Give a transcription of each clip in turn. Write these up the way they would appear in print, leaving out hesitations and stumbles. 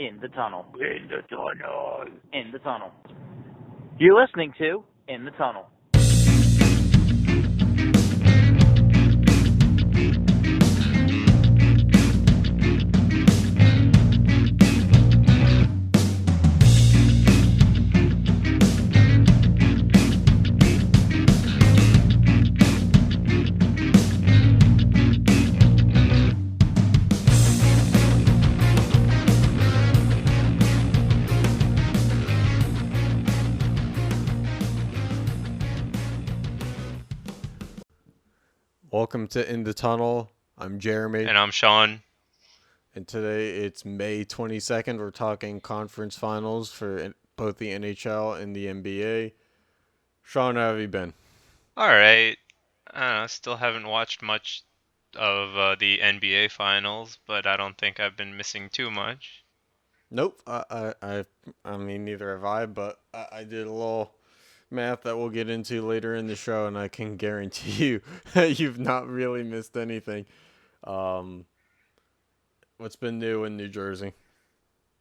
In the tunnel. In the tunnel. In the tunnel. You're listening to In the Tunnel. Welcome to In the Tunnel. I'm Jeremy. And I'm Sean. And today it's May 22nd. We're talking conference finals for both the NHL and the NBA. Sean, how have you been? All right. I don't know, still haven't watched much of the NBA finals, but I don't think I've been missing too much. Nope. I mean, neither have I, but I did a little math that we'll get into later in the show, and I can guarantee you you've not really missed anything. What's been new in New Jersey?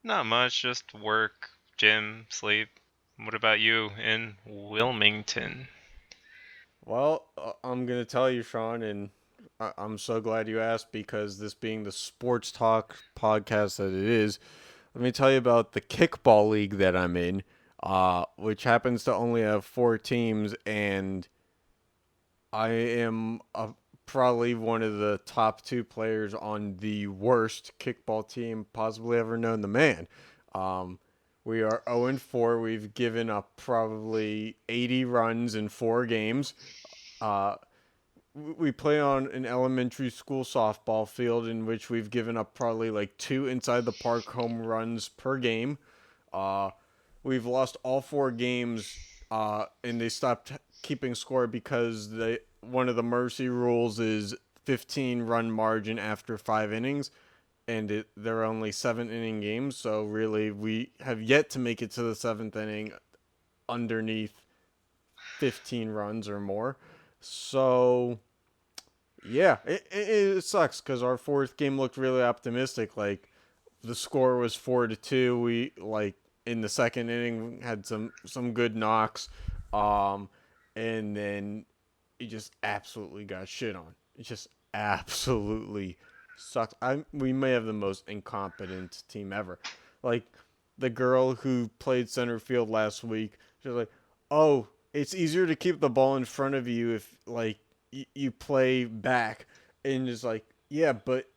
Not much, just work, gym, sleep. What about you in Wilmington? Well, I'm going to tell you, Sean, and I'm so glad you asked because this being the sports talk podcast that it is, let me tell you about the kickball league that I'm in, which happens to only have 4 teams, and I am probably one of the top 2 players on the worst kickball team possibly ever known to man. We are 0-4. We've given up probably 80 runs in 4 games. We play on an elementary school softball field in which we've given up probably like 2 inside the park home runs per game. We've lost all 4 games, and they stopped keeping score because one of the mercy rules is 15 run margin after 5 innings, and they're only 7-inning games. So really, we have yet to make it to the 7th inning underneath 15 runs or more. So, yeah, it sucks because our 4th game looked really optimistic. Like, the score was 4-2. We, in the 2nd inning, had some good knocks. And then it just absolutely got shit on. It just absolutely sucks. We may have the most incompetent team ever. Like, the girl who played center field last week, she was like, oh, it's easier to keep the ball in front of you if, you play back. And it's like, yeah, but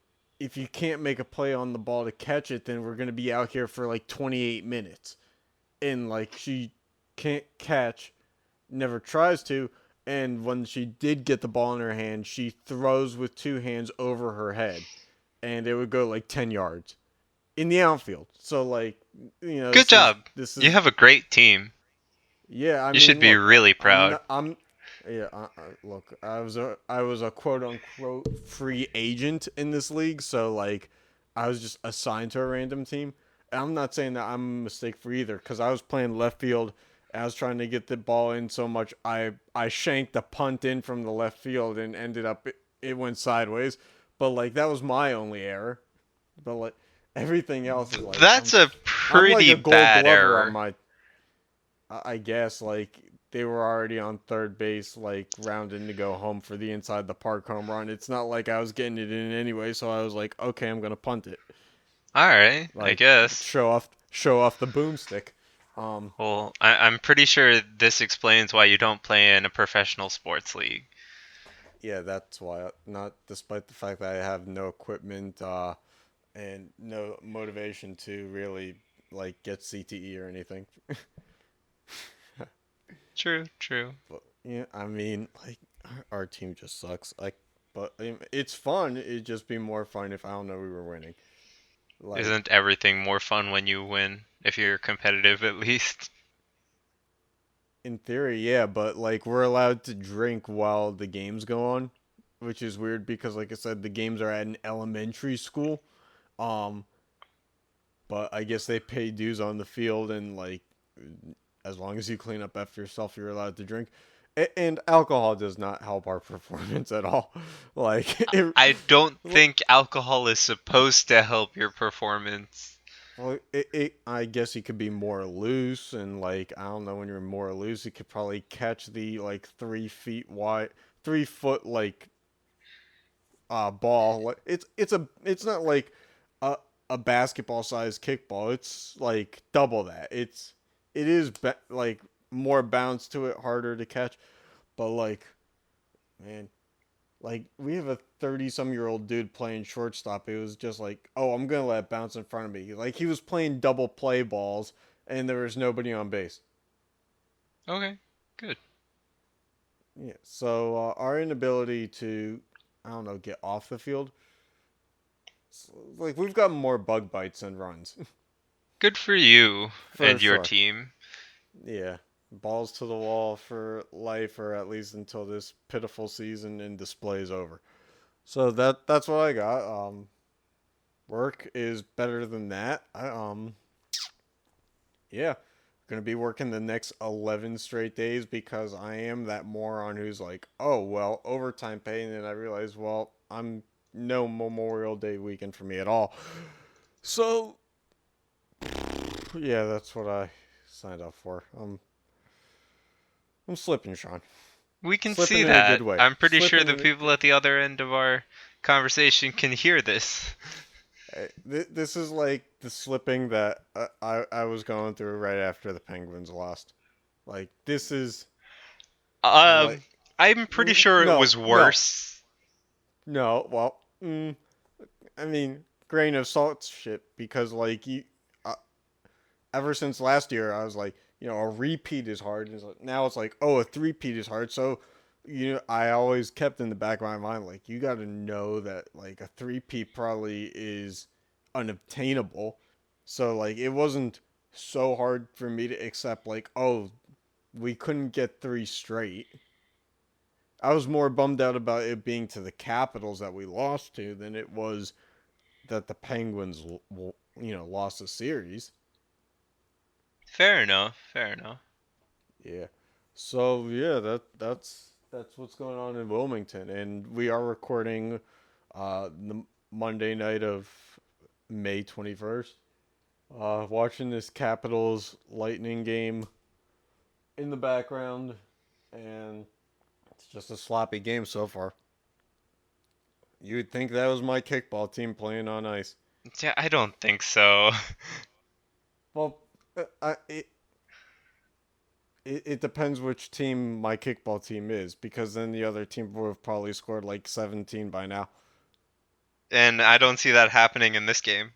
if you can't make a play on the ball to catch it, then we're going to be out here for, 28 minutes. And, she can't catch, never tries to, and when she did get the ball in her hand, she throws with 2 hands over her head. And it would go, 10 yards in the outfield. So, Good job. You have a great team. Yeah, you should be really proud. Look, I was a quote unquote free agent in this league, so I was just assigned to a random team. And I'm not saying that I'm a mistake for either, because I was playing left field. And I was trying to get the ball in so much I shanked a punt in from the left field and ended up it went sideways. But that was my only error. But everything else is that's a pretty I'm a gold bad glover error. on my. I guess they were already on third base, rounding to go home for the inside the park home run. It's not like I was getting it in anyway, so I was like, okay, I'm gonna punt it. All right, I guess. Show off the boomstick. Well, I'm pretty sure this explains why you don't play in a professional sports league. Yeah, that's why. Not despite the fact that I have no equipment and no motivation to really get CTE or anything. True. But, yeah, I mean, our team just sucks. But it's fun. It'd just be more fun if I don't know we were winning. Isn't everything more fun when you win? If you're competitive, at least. In theory, yeah, but we're allowed to drink while the games go on, which is weird because, like I said, the games are at an elementary school. But I guess they pay dues on the field, and as long as you clean up after yourself, you're allowed to drink. And alcohol does not help our performance at all. I don't think alcohol is supposed to help your performance. Well, I guess he could be more loose, and like I don't know, when you're more loose, he could probably catch the like 3 feet wide, 3 foot like ball. It's not like a a basketball sized kickball. It's like double that. It is like more bounce to it, harder to catch. But like, man, like we have a 30-some-year-old dude playing shortstop. It was just like, oh, I'm gonna let it bounce in front of me. Like he was playing double play balls, and there was nobody on base. Okay, good. Yeah. So our inability to, I don't know, get off the field. Like we've got more bug bites than runs, Good for you for and your sure. team. Yeah. Balls to the wall for life, or at least until this pitiful season and display is over. So that's what I got. Work is better than that. Yeah, gonna be working the next 11 straight days because I am that moron who's like, oh well, overtime pay, and then I realize, well, I'm no Memorial Day weekend for me at all. So yeah, that's what I signed up for. I'm slipping, Sean. We can Slipping see in a good that. way. I'm pretty sure Slipping the in a, people at the other end of our conversation can hear this. this is like the slipping that I was going through right after the Penguins lost. Like this is like I'm pretty sure it no was no worse. no. Well, I mean, grain of salt shit, because like uh, ever since last year, I was like, a repeat is hard. And now it's like, oh, a three-peat is hard. So, I always kept in the back of my mind, like, you got to know that, like, a three-peat probably is unobtainable. So, like, it wasn't so hard for me to accept, like, oh, we couldn't get three straight. I was more bummed out about it being to the Capitals that we lost to than it was that the Penguins, lost the series. Fair enough. Fair enough. Yeah. So yeah, that's what's going on in Wilmington, and we are recording the Monday night of May 21st. Watching this Capitals Lightning game in the background, and it's just a sloppy game so far. You would think that was my kickball team playing on ice. Yeah, I don't think so. Well, it depends which team my kickball team is, because then the other team would have probably scored like 17 by now. And I don't see that happening in this game.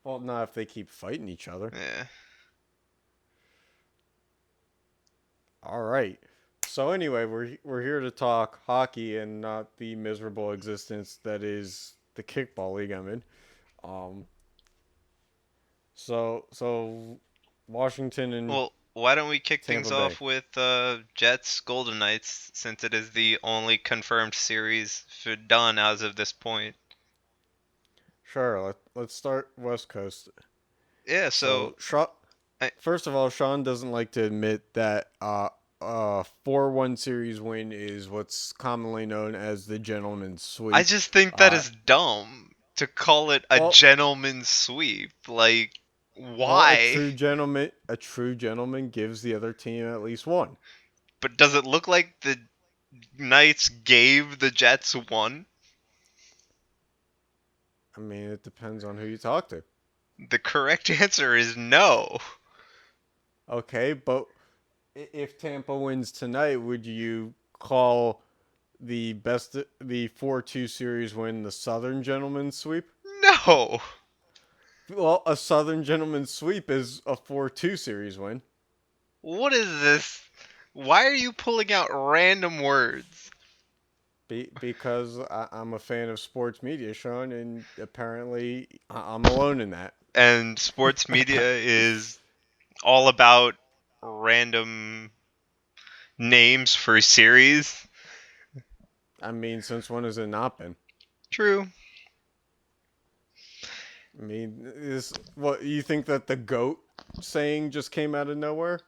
Well, not if they keep fighting each other. Yeah. All right. So anyway, we're here to talk hockey and not the miserable existence that is the kickball league I'm in. Um. So Washington and Well, why don't we kick things Tampa Bay. off with Jets Golden Knights, since it is the only confirmed series done as of this point. Sure. Let's start West Coast. Yeah, So so I, first of all, Sean doesn't like to admit that 4-1 series win is what's commonly known as the gentleman's I sweep. just think that Uh, is dumb to call it a well, gentleman's sweep. Like, well, why? a true gentleman gives the other team at least one. But does it look like the Knights gave the Jets one? I mean, it depends on who you talk to. The correct answer is no. Okay, but if Tampa wins tonight, would you call the 4-2 series win the Southern Gentleman's Sweep? No. Well, a Southern Gentleman's Sweep is a 4-2 series win. What is this? Why are you pulling out random words? Because I'm a fan of sports media, Sean, and apparently I'm alone in that. And sports media is all about random names for series. I mean, since when has it not been? True. I mean, what you think that the GOAT saying just came out of nowhere?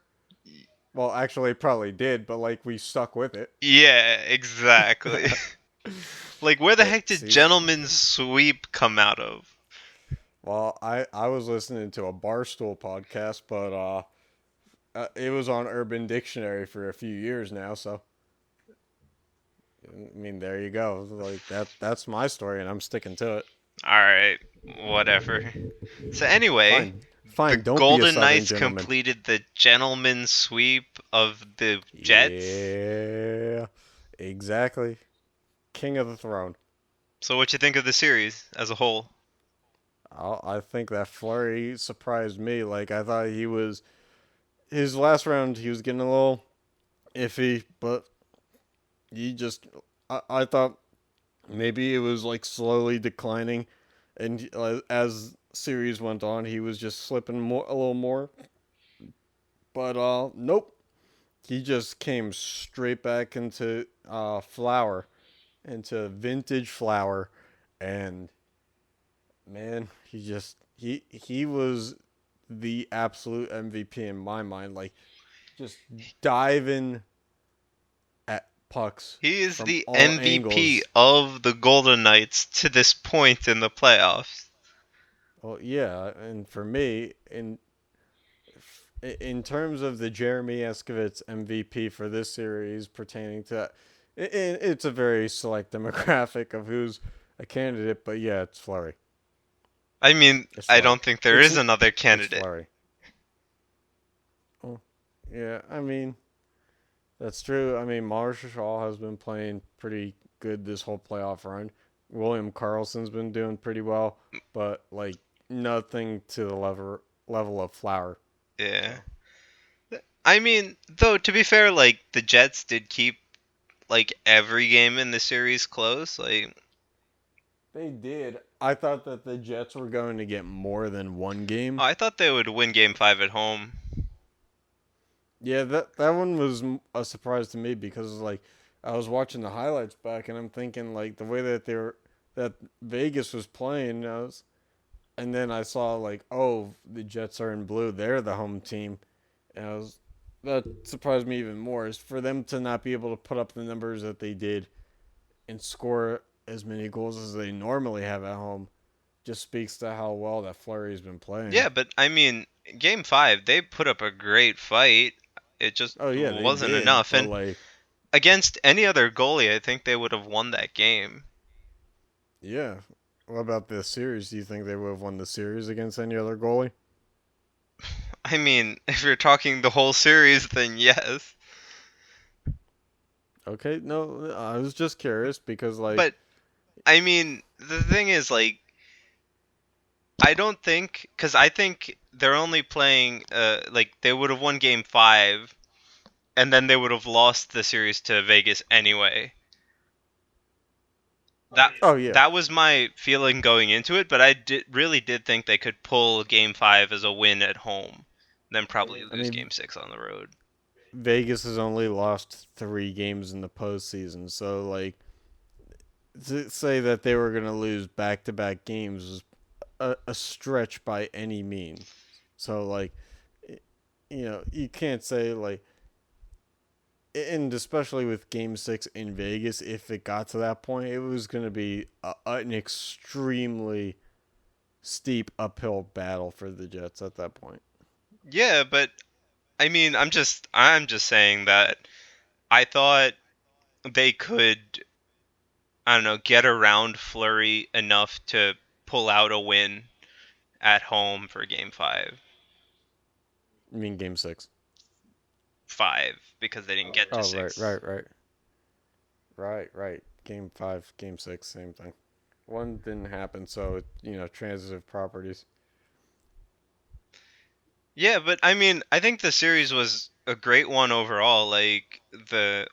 Well, actually, it probably did, but like we stuck with it. Yeah, exactly. Like, where the heck did See, gentleman's sweep come out of? Well, I was listening to a Barstool podcast, but it was on Urban Dictionary for a few years now. So I mean, there you go. Like that's my story, and I'm sticking to it. All right, whatever. So anyway, Fine, the fine. Don't be a Golden Southern Knights gentleman. completed the gentleman sweep of the Jets. Yeah, exactly. King of the throne. So what you think of the series as a whole? I think that Flurry surprised me. Like I thought he was his last round. He was getting a little iffy, but he just I thought maybe it was like slowly declining, and as series went on, he was just slipping more a little more. But nope, he just came straight back into flower, into vintage flower, and man, he was the absolute MVP in my mind. Like just diving at pucks He is from the all MVP angles. of the Golden Knights to this point in the playoffs. Well, yeah, and for me, in terms of the Jeremy Escovitz MVP for this series pertaining to, it's a very select demographic of who's a candidate, but yeah, it's Flurry. I mean, It's I Flurry. don't think there It's is another it's candidate. Flurry. Oh, yeah, I mean that's true. I mean Marshall has been playing pretty good this whole playoff run. William Carlson's been doing pretty well, but like nothing to the level of Flower. Yeah. So I mean, though, to be fair, like, the Jets did keep, like, every game in the series close. Like, they did. I thought that the Jets were going to get more than one game. I thought they would win game 5 at home. Yeah, that one was a surprise to me because like I was watching the highlights back and I'm thinking like the way that that Vegas was playing, and then I saw like oh the Jets are in blue, they're the home team, and that surprised me even more is for them to not be able to put up the numbers that they did and score as many goals as they normally have at home just speaks to how well that Flurry's been playing. Yeah, but, I mean, game 5, they put up a great fight. It just Oh yeah, they wasn't did, enough. but And like against any other goalie, I think they would have won that game. yeah. What about this series? Do you think they would have won the series against any other goalie? I mean, if you're talking the whole series, then yes. Okay, no, I was just curious because like But, I mean, the thing is, like, I don't think, because I think they're only playing, like, they would have won game 5, and then they would have lost the series to Vegas anyway. That oh yeah, that was my feeling going into it, but I really did think they could pull game 5 as a win at home, then probably I lose mean game 6 on the road. Vegas has only lost 3 games in the postseason, so like to say that they were gonna lose back to back games was a stretch by any means. So like, you can't say like, and especially with Game 6 in Vegas, if it got to that point, it was gonna be an extremely steep uphill battle for the Jets at that point. Yeah, but I mean, I'm just saying that I thought they could, I don't know, get around Flurry enough to pull out a win at home for game 5. I mean, Game 6. 5 because they didn't get to Oh, right, 6. right, right. Right, right. Game 5, Game 6, same thing. One didn't happen, so, transitive properties. Yeah, but I mean, I think the series was a great one overall. Like the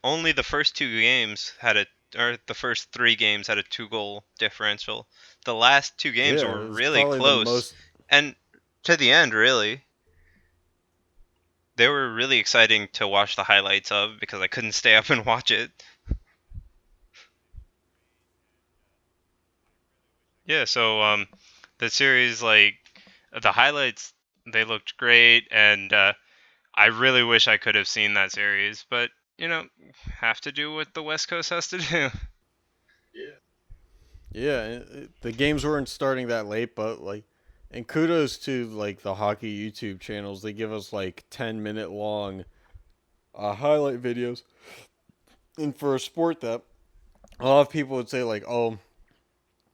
first 2 games had a or the first 3 games had a 2 goal differential. The last 2 games Yeah, were it's really probably the close, most. and to the end, really, they were really exciting to watch the highlights of because I couldn't stay up and watch it. Yeah, so the series, like, the highlights, they looked great, and I really wish I could have seen that series, but have to do what the West Coast has to do. Yeah, the games weren't starting that late, but, like, And kudos to like the hockey YouTube channels. They give us like 10-minute long highlight videos. And for a sport that a lot of people would say like, oh,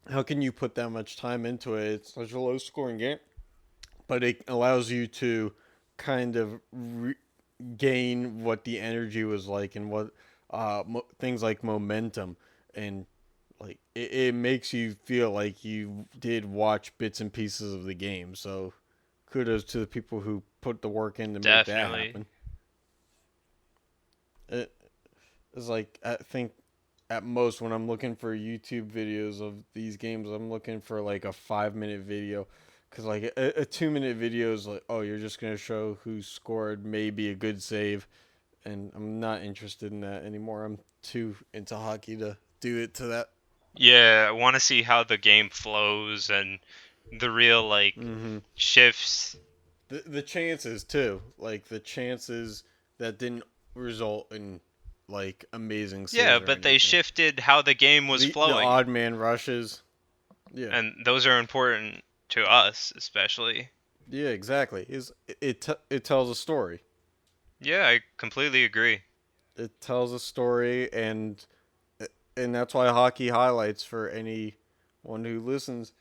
how can you put that much time into it? It's such a low scoring game. But it allows you to kind of gain what the energy was like and what things like momentum and like it makes you feel like you did watch bits and pieces of the game. So kudos to the people who put the work in to make that Definitely. happen. It's like I think at most when I'm looking for YouTube videos of these games, I'm looking for like a 5-minute video. Because like a 2-minute video is like, oh, you're just going to show who scored maybe a good save. And I'm not interested in that anymore. I'm too into hockey to do it to that. Yeah, I want to see how the game flows and the real like shifts. The chances too, like the chances that didn't result in like amazing saves. Yeah, or but they anything. shifted how the game was the flowing. odd man rushes. Yeah, And those are important to us, especially. yeah, exactly. It tells a story. Yeah, I completely agree. It tells a story, and that's why hockey highlights for anyone who listens.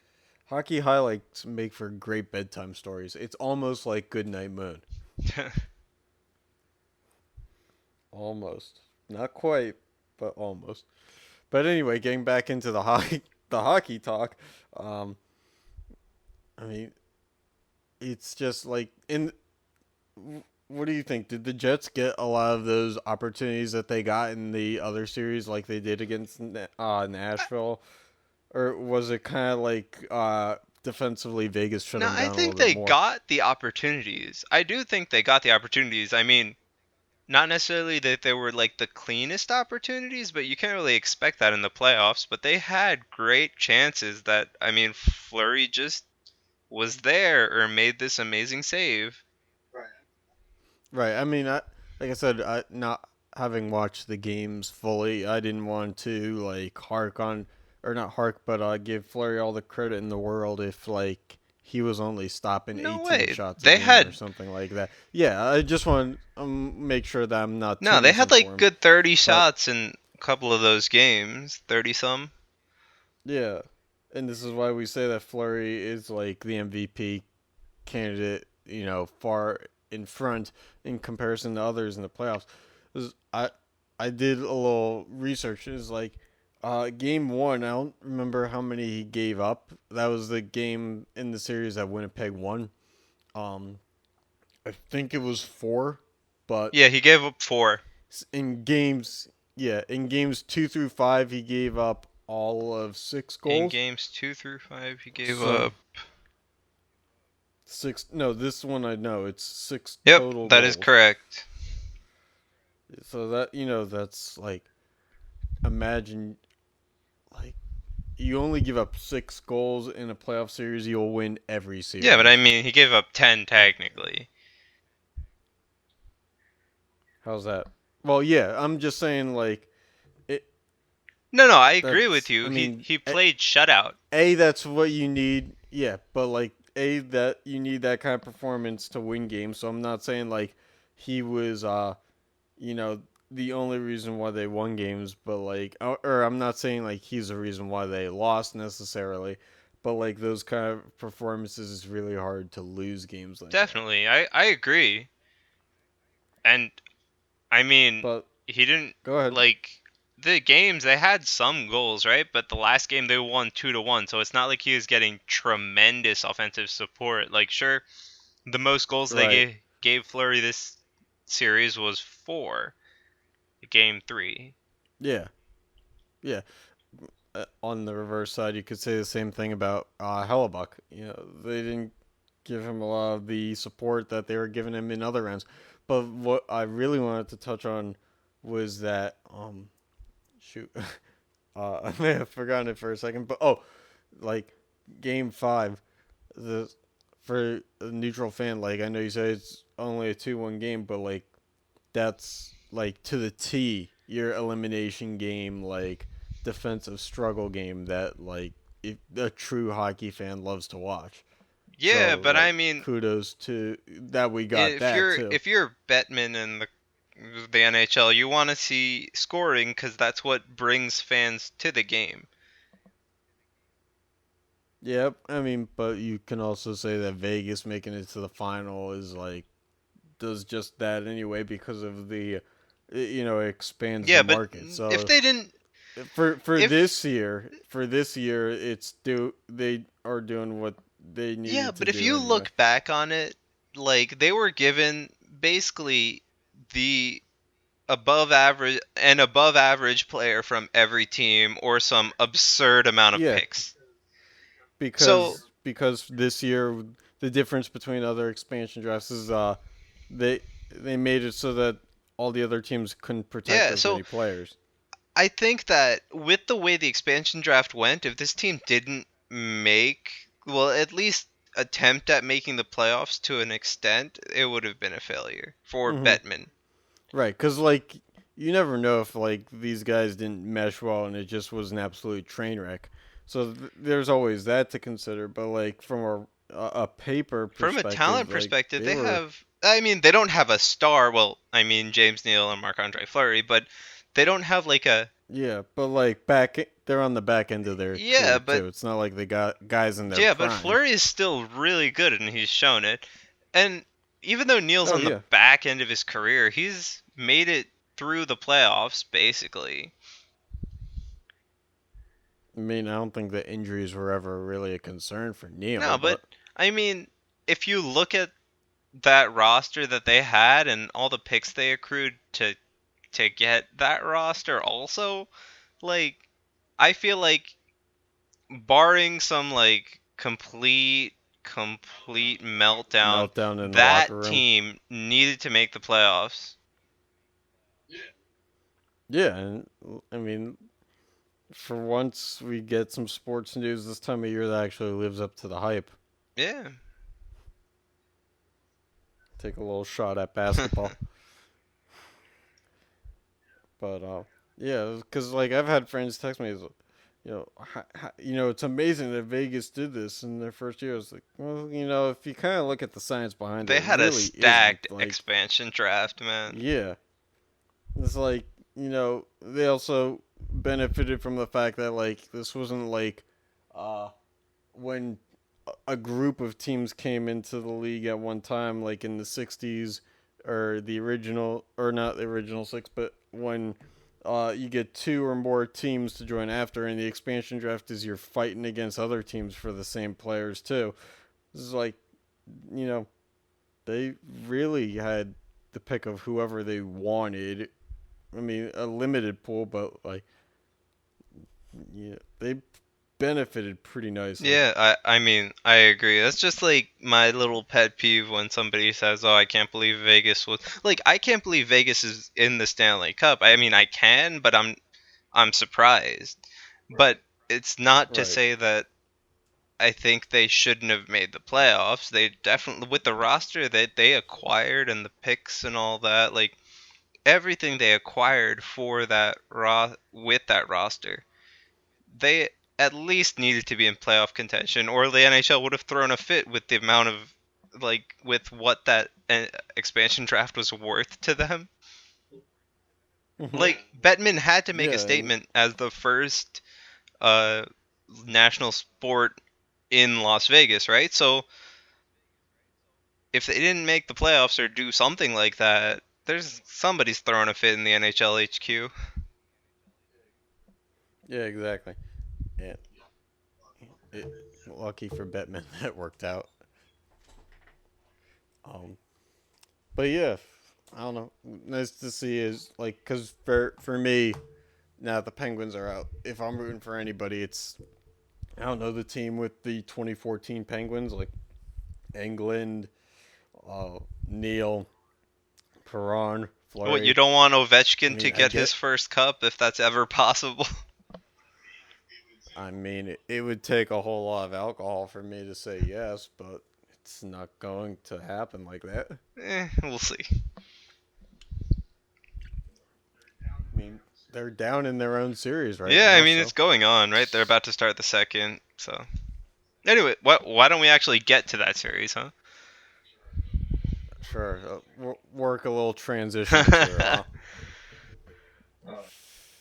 Hockey highlights make for great bedtime stories. It's almost like Goodnight Moon. Almost. Not quite, but almost. But anyway, getting back into the hockey talk. I mean, it's just like in. What do you think? Did the Jets get a lot of those opportunities that they got in the other series, like they did against Nashville, or was it kind of like defensively Vegas shut No, them I down a think little bit they more? got the opportunities. I do think they got the opportunities. I mean, not necessarily that they were like the cleanest opportunities, but you can't really expect that in the playoffs. But they had great chances that, I mean, Fleury just was there or made this amazing save. Right. I mean, like I said, not having watched the games fully, I didn't want to like hark on, or not hark, but give Flurry all the credit in the world if like he was only stopping No 18 way. shots a They game or had something like that. Yeah, I just want to make sure that I'm not no, they had tunishing for like him. good 30 But shots in a couple of those games, 30 some. yeah, and this is why we say that Flurry is like the MVP candidate, far in front in comparison to others in the playoffs. 'Cause I did a little research. It's like game one. I don't remember how many he gave up. That was the game in the series that Winnipeg won. Um, I think it was 4, but Yeah, he gave up 4. in games, yeah, in games 2 through 5, he gave up all of 6 In goals. games 2 through 5, he gave So up. 6. No, this one I know it's 6 Yep, total that is goals. correct. So that that's like, imagine like you only give up 6 goals in a playoff series, you'll win every series. Yeah, but I mean, he gave up 10 technically. How's that? Well, yeah, I'm just saying like it. No, I agree with you. I mean, He played shutout. that's what you need. Yeah, but like that you need that kind of performance to win games. So I'm not saying like he was you know, the only reason why they won games, but like, or I'm not saying like he's the reason why they lost necessarily, but like those kind of performances is really hard to lose games like Definitely, I agree. And I mean, But he didn't go ahead. like the games. They had some goals, right? But the last game they won 2-1, so it's not like he was getting tremendous offensive support. Like, sure, the most goals they Right. gave Fleury this series was 4, game 3. Yeah. Yeah. On the reverse side, you could say the same thing about Hellebuck. They didn't give him a lot of the support that they were giving him in other rounds. But what I really wanted to touch on was that shoot, I may have forgotten it for a second, but like game 5, the for a neutral fan, like I know you say it's only a 2-1 game, but like that's like to the T your elimination game, like defensive struggle game that like if a true hockey fan loves to watch. Yeah, So but I like mean, kudos to that we got if that you're too. if you're Bettman in the NHL, you want to see scoring because that's what brings fans to the game. Yep, I mean, but you can also say that Vegas making it to the final is like does just that anyway because of the it expands the Yeah, but market. if So they didn't, for if this year they are doing what they yeah, needed to but if do you anyway. look back on it, like they were given basically the above average player from every team or some absurd amount of Yeah, picks. So because this year the difference between other expansion drafts is they they made it so that all the other teams couldn't protect yeah, as so many players. I think that with the way the expansion draft went, if this team didn't well, at least attempt at making the playoffs to an extent, it would have been a failure for Hmm. Bettman. Right, because like you never know if like these guys didn't mesh well and it just was an absolute train wreck. So there's always that to consider. But like from a paper From a talent perspective, like perspective, they they were have. I mean, they don't have a star. Well, I mean, James Neal and Marc-Andre Fleury, but they don't have like a. yeah, but like they're on the back end of their Yeah, career but too. It's not like they got guys in their yeah, but prime. Fleury is still really good, and he's shown it. And even though Neal's Oh on the yeah, back end of his career, he's made it through the playoffs basically. I mean I don't think the injuries were ever really a concern for Neil, No, but but I mean, if you look at that roster that they had and all the picks they accrued to get that roster also, like I feel like barring some like complete meltdown, meltdown in the locker that room. team needed to make the playoffs. Yeah, and I mean for once we get some sports news this time of year that actually lives up to the hype. Yeah. Take a little shot at basketball. But yeah, because like I've had friends text me, it's amazing that Vegas did this in their first year. I was like, well, if you kind of look at the science behind it, They it had a really isn't. stacked Like, expansion draft, man. yeah, it's like they also benefited from the fact that like this wasn't like uh when a group of teams came into the league at one time, like in the '60s, or the original, or not the original six, but when you get two or more teams to join after, and the expansion draft is you're fighting against other teams for the same players too. This is like, you know, they really had the pick of whoever they wanted. I mean, a limited pool, but like, they benefited pretty nicely. Yeah, I mean, I agree. That's just like my little pet peeve when somebody says, "Oh, I can't believe Vegas was like I can't believe Vegas is in the Stanley Cup." I mean, I can, but I'm surprised. But it's not to Right. say that I think they shouldn't have made the playoffs. They definitely with the roster that they acquired and the picks and all that, like everything they acquired for that with that roster, they at least needed to be in playoff contention, or the NHL would have thrown a fit with the amount of with what that expansion draft was worth to them. Hmm. Like Bettman had to make a Yeah, and statement as the first uh, national sport in Las Vegas, right? So if they didn't make the playoffs or do something like that, there's somebody's throwing a fit in the NHL HQ. yeah, exactly. Yeah, it, lucky for Bettman that worked out. Um, but yeah, I don't know. Nice to see is like because for me now the Penguins are out. If I'm rooting for anybody, it's I don't know the team with the 2014 Penguins like England, Neil, Perron, What, you Flurry. don't want I Ovechkin to mean, I get get. his first cup if that's ever possible? I mean, it would take a whole lot of alcohol for me to say yes, but it's not going to happen like that. We'll see. I mean, they're down in their own series right Yeah, I now, mean it's so going on, right? They're about to start the second, so Anyway, why don't we actually get to that series, huh? Sure. Work a little transition through, huh?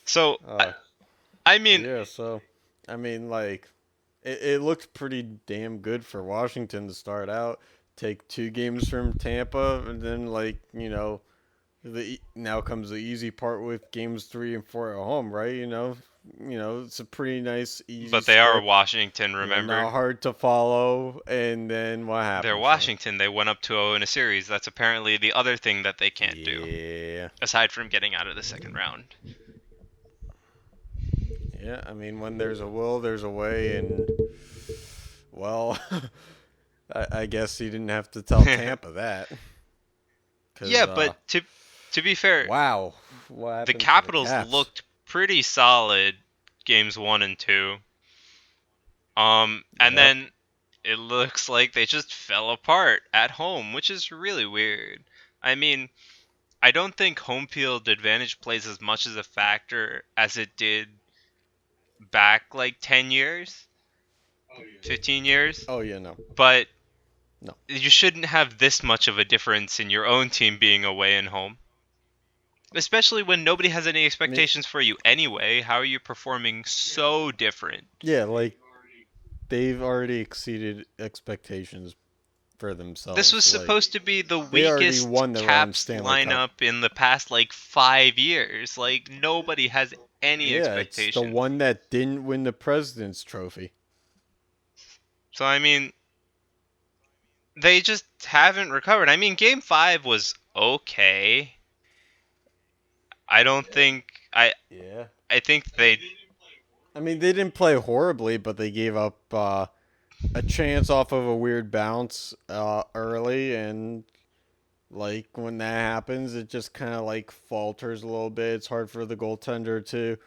So, Uh, I mean, yeah. So, I mean, like, it looked pretty damn good for Washington to start out. Take 2 games from Tampa, and then now comes the easy part with games 3 and 4 at home, right? It's a pretty nice, easy but they are script. Washington, remember? Not hard to follow. And then what They're happened, Shane? Washington. They went up 2-0 in a series. That's apparently the other thing that they can't do, Yeah, aside from getting out of the second round. yeah. I mean, when there's a will, there's a way, and well, I guess he didn't have to tell Tampa that. Cause Yeah, but to be fair, wow, what the happened to the Capitals Caps? looked pretty solid games 1 and 2. And Yep. then it looks like they just fell apart at home, which is really weird. I mean, I don't think home field advantage plays as much as a factor as it did back like 10 years, 15 years, Oh yeah, no, but no. you shouldn't have this much of a difference in your own team being away and home. Especially when nobody has any I mean, expectations for you anyway. How are you performing so different? yeah, like they've already exceeded expectations for This was themselves. Like supposed to be the they already weakest won their own Caps Stanley Cup. lineup in the past like 5 years. Like nobody has any Yeah, it's the expectations. one that didn't win the President's Trophy. So I mean, they just haven't recovered. I mean, Game 5 was okay. I don't think Yeah. I think they I mean, they didn't play horribly, but they gave up a chance off of a weird bounce early, and like when that happens, it just kind of like falters a little bit. It's hard for the goaltender to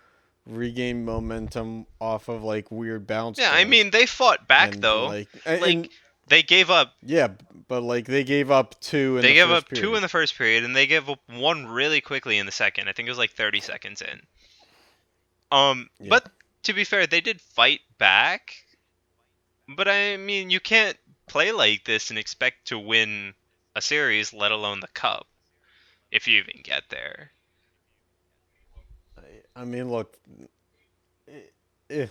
regain momentum off of like weird bounce Yeah, I goals, mean, they fought back and though. like Like and they gave up yeah, but like they gave up 2 in they the gave first up two in period. the first period and they gave up one really quickly in the second. I think it was like 30 seconds in. Yeah, But to be fair, they did fight back. But I mean, you can't play like this and expect to win a series, let alone the cup, if you even get there. I mean, look, it,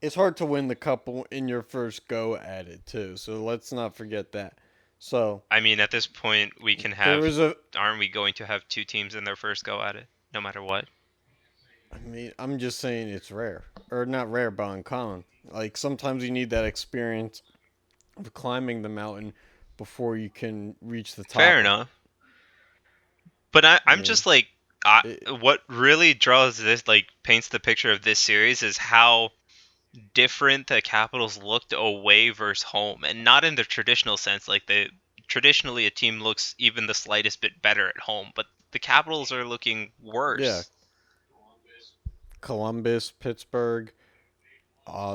it's hard to win the cup in your first go at it too. So let's not forget that. So I mean, at this point, we can there have, was a. aren't we going to have two teams in their first go at it, no matter what? I mean, I'm just saying it's rare, or not rare, but uncommon. Like sometimes you need that experience of climbing the mountain before you can reach the Fair top of it. enough. But I I'm mean, just like, it, what really draws this, like, paints the picture of this series is how different the Capitals looked away versus home, and not in the traditional sense. Like the traditionally a team looks even the slightest bit better at home, but the Capitals are looking yeah, worse. Columbus, Pittsburgh,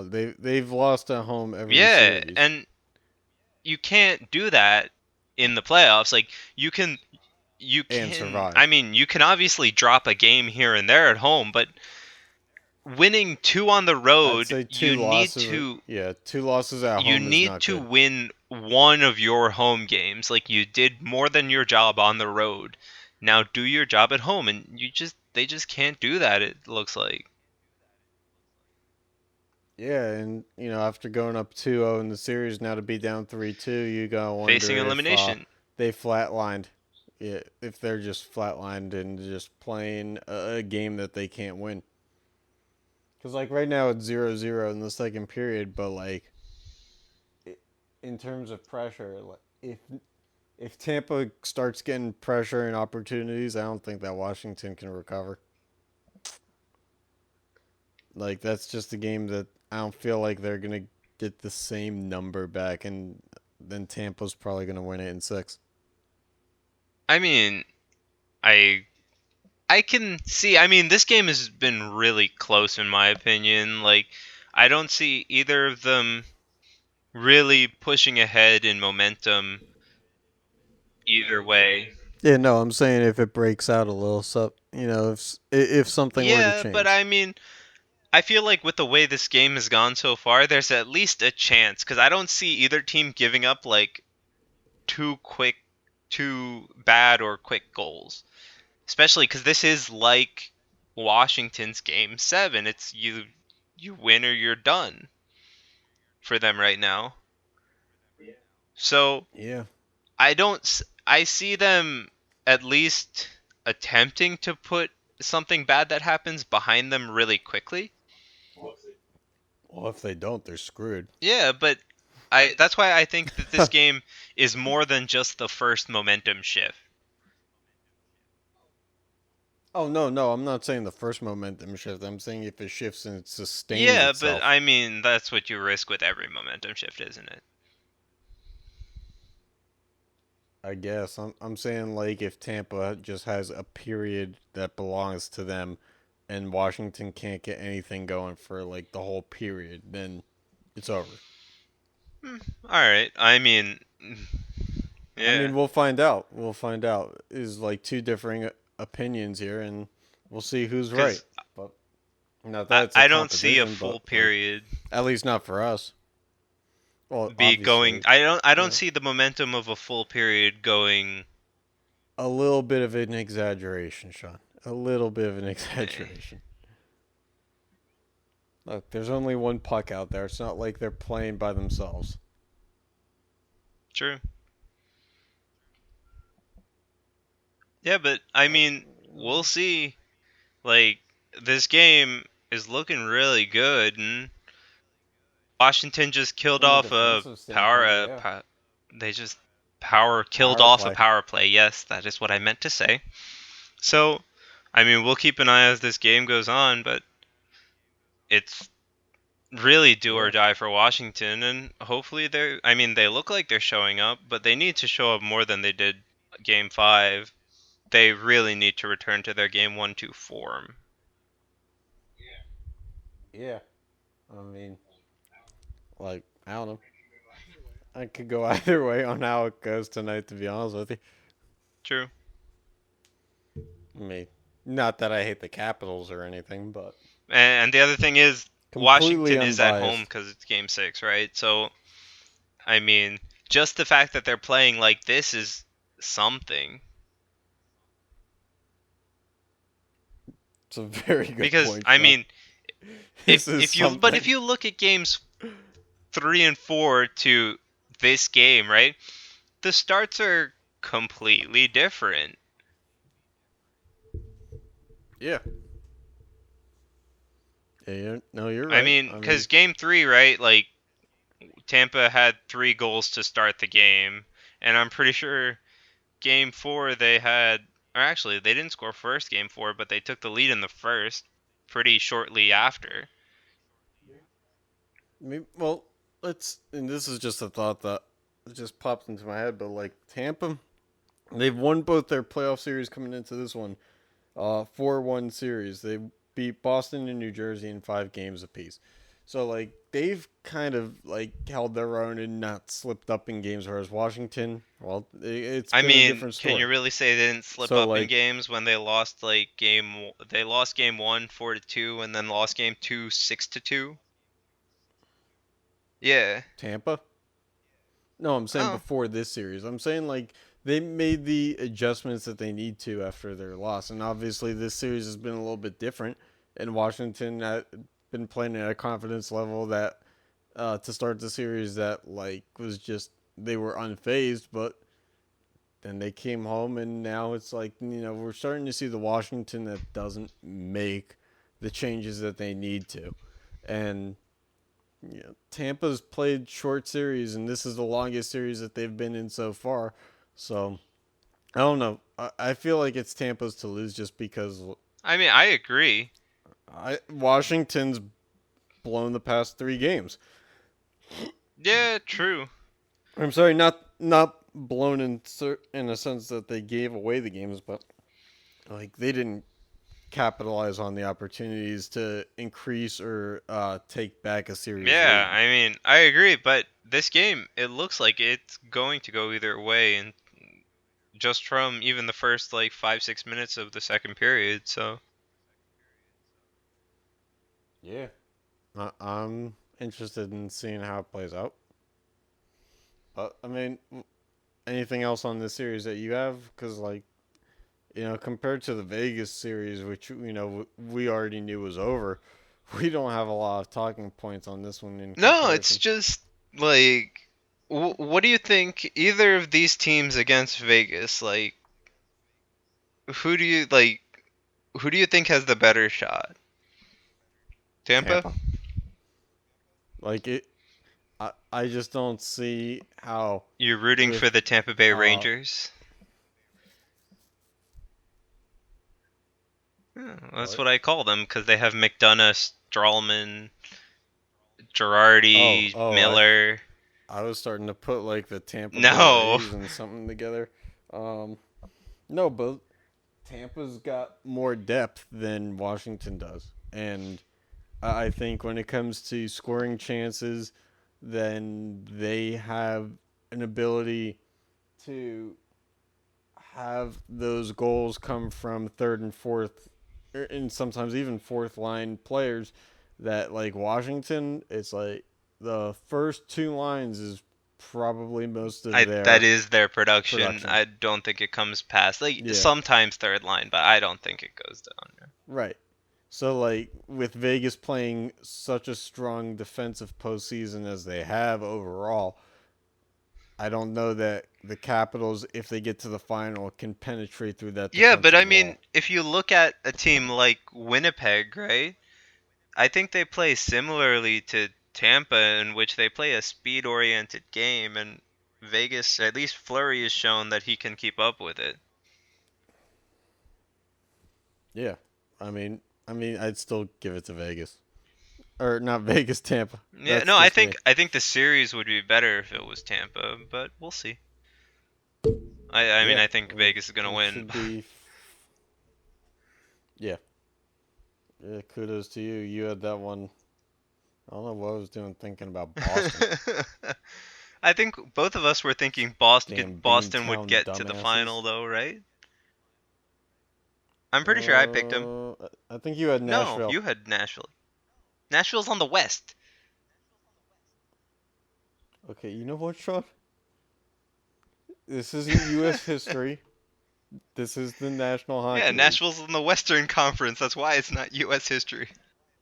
they've lost at home every Yeah, series and you can't do that in the playoffs. Like you and can I survive. mean, you can obviously drop a game here and there at home, but winning two on the I'd road, say 2 losses. Yeah, 2 losses at you home is need not to good. win one of your home games. Like you did more than your job on the road. Now do your job at home, and they just can't do that. It looks like Yeah, and after going up 2-0 in the series, now to be down 3-2, you gotta facing wonder if elimination. they flatlined. Yeah, if they're just flatlined and just playing a game that they can't win. Because like right now it's 0-0 in the second period, but like in terms of pressure, like if Tampa starts getting pressure and opportunities, I don't think that Washington can recover. Like that's just a game that I don't feel like they're gonna get the same number back, and then Tampa's probably gonna win it in 6. I mean, I I can see. I mean, this game has been really close in my opinion. Like I don't see either of them really pushing ahead in momentum either way. Yeah, no, I'm saying if it breaks out a little, so if something were to Yeah, but change. I mean, I feel like with the way this game has gone so far, there's at least a chance because I don't see either team giving up like too bad or quick goals. Especially because this is like Washington's game 7. It's you win or you're done for them right now. So Yeah. I see them at least attempting to put something bad that happens behind them really quickly. Well, if they don't, they're screwed. Yeah, but I that's why I think that this game is more than just the first momentum shift. Oh no, I'm not saying the first momentum shift. I'm saying if it shifts and it sustains Yeah, but itself. I mean that's what you risk with every momentum shift, isn't it? I guess I'm saying like if Tampa just has a period that belongs to them, and Washington can't get anything going for like the whole period, then it's over. All right. I mean, I yeah, mean, we'll find out. We'll find out. Is like two differing opinions here, and we'll see who's right. because But not I that it's a I don't see a competition, but full like period at least not for us. Well, be going. obviously, I don't yeah, see the momentum of a full period going. a little bit of an exaggeration, Sean. A little bit of an Eh, exaggeration. Look, there's only one puck out there. It's not like they're playing by themselves. true. Yeah, but I mean, we'll see. Like this game is looking really good, and Washington just killed From a off a defensive power. standpoint, yeah. They just power killed Power off a play. power play. Yes, that is what I meant to say. So, I mean, we'll keep an eye as this game goes on, but it's really do or Yeah. die for Washington, and hopefully they're. I mean, they look like they're showing up, but they need to show up more than they did Game 5. They really need to return to their Game 1-2 form. Yeah. I mean, like, I don't know. I could go either way on how it goes tonight, to be honest with you. True. I mean, not that I hate the Capitals or anything, but And the other thing is, completely Washington is at home unbiased. because it's Game 6, right? So, I mean, just the fact that they're playing like this is something. It's a very good Because, point, I Sean. mean, This is if something. you look at games 3 and 4 to this game, right? The starts are completely different. Yeah. No, you're I right. mean, I because mean, game 3, right? Like, Tampa had 3 goals to start the game. And I'm pretty sure game 4 they had. Or actually, they didn't score first game 4, but they took the lead in the first pretty shortly after. well, let's. And this is just a thought that just popped into my head, but like Tampa, they've won both their playoff series coming into this one. 4-1 series. They beat Boston and New Jersey in 5 games apiece. So like they've kind of like held their own and not slipped up in games. Whereas Washington, well, it's I been a mean, different can you story. really say they didn't slip So up in like games when they lost they lost game 1 4-2 and then lost game 2 6-2? Yeah. Tampa. No, I'm saying Oh. before this series. I'm saying like they made the adjustments that they need to after their loss, and obviously this series has been a little bit different. And Washington had been playing at a confidence level that to start the series that like was just they were unfazed, but then they came home and now it's like we're starting to see the Washington that doesn't make the changes that they need to, and Tampa's played short series, and this is the longest series that they've been in so far. So I don't know. I feel like it's Tampa's to lose just because I mean, I agree. Washington's blown the past 3 games. Yeah, true. I'm sorry, not blown in a sense that they gave away the games, but like they didn't capitalize on the opportunities to increase or take back a series Yeah, lead. I mean, I agree, but this game, it looks like it's going to go either way and just from even the first like 5 6 minutes of the second period, so Yeah. I'm interested in seeing how it plays out. But I mean, anything else on this series that you have? Because like, compared to the Vegas series, which we already knew was over, we don't have a lot of talking points on this one in No, it's comparison. just like, what do you think? Either of these teams against Vegas, like, who do you like? Who do you think has the better shot? Tampa? Tampa. Like it, I just don't see how You're rooting with for the Tampa Bay uh Rangers? Yeah, that's what? what I call them because they have McDonough, Strawman, Oh, Girardi, oh, Miller. I was starting to put like the Tampa Bay No. Rays and something together. Um, no, but Tampa's got more depth than Washington does, and I think when it comes to scoring chances, then they have an ability to have those goals come from third and fourth, and sometimes even fourth line players. That like Washington, it's like the first two lines is probably most of That their is their production. production. I don't think it comes past like Yeah, sometimes third line, but I don't think it goes down. right. So like with Vegas playing such a strong defensive postseason as they have overall, I don't know that the Capitals, if they get to the final, can penetrate through that Yeah, but I defensive mean, wall. if you look at a team like Winnipeg, right? I think they play similarly to Tampa, in which they play a speed-oriented game, and Vegas, at least Fleury, has shown that he can keep up with it. Yeah, I mean, I'd still give it to Vegas, or not Vegas, Tampa. Yeah, That's no, I just think me. I think the series would be better if it was Tampa, but we'll see. I mean, Yeah, I think Vegas is gonna it win. should be. Yeah, yeah. Kudos to you. You had that one. I don't know what I was doing thinking about Boston. I think both of us were thinking Boston Damn Boston would Beantown get to the final dumbasses. though, right? I'm pretty sure I picked him. I think you had No, Nashville. you had Nashville. Nashville's on the West. Okay, you know what, Sean? This isn't U.S. history. This is the National Yeah, Hockey League. Nashville's in the Western Conference. That's why it's not U.S. history.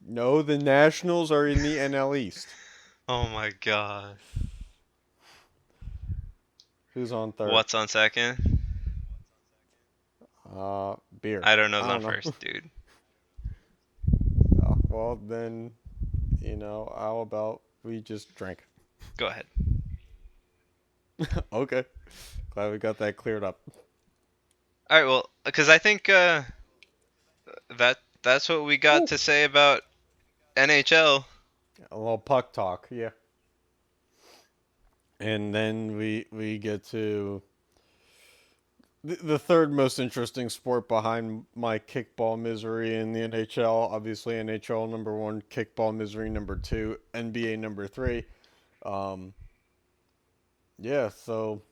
No, the Nationals are in the NL East. Oh my god. Who's on third? What's on second? Beer. I don't know who's I on don't know. first, dude. Well, then, how about we just drink? Go ahead. Okay. Glad we got that cleared up. All right, well, because I think that's what we got Woo. to say about NHL. A little puck talk, yeah. And then we get to the third most interesting sport behind my kickball misery in the NHL. Obviously, NHL number one, kickball misery number two, NBA number three. Um, yeah, so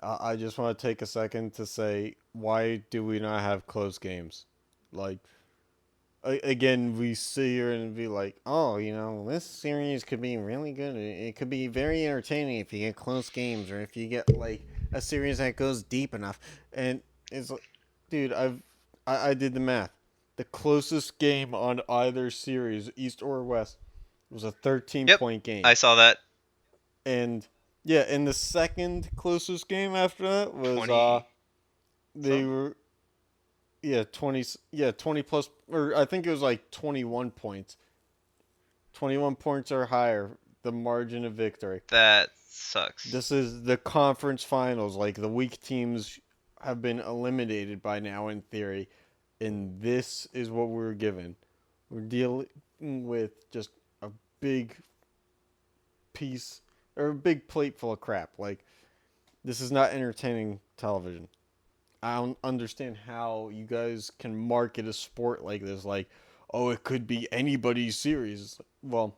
I just want to take a second to say, why do we not have close games? Like, again, we sit here and be like, oh, this series could be really good. It could be very entertaining if you get close games or if you get like a series that goes deep enough. And it's like, dude, I did the math. The closest game on either series, East or West, was a 13 Yep, point game. I saw that. And yeah, and the second closest game after that was 20. they So were yeah, 20 yeah, 20 plus, or I think it was like 21 points. 21 points or higher, the margin of victory. that sucks. This is the conference finals. Like the weak teams have been eliminated by now in theory, and this is what we're given. We're dealing with just a big piece or a big plate full of crap. Like this is not entertaining television. I don't understand how you guys can market a sport like this. Like, oh, it could be anybody's series. Well,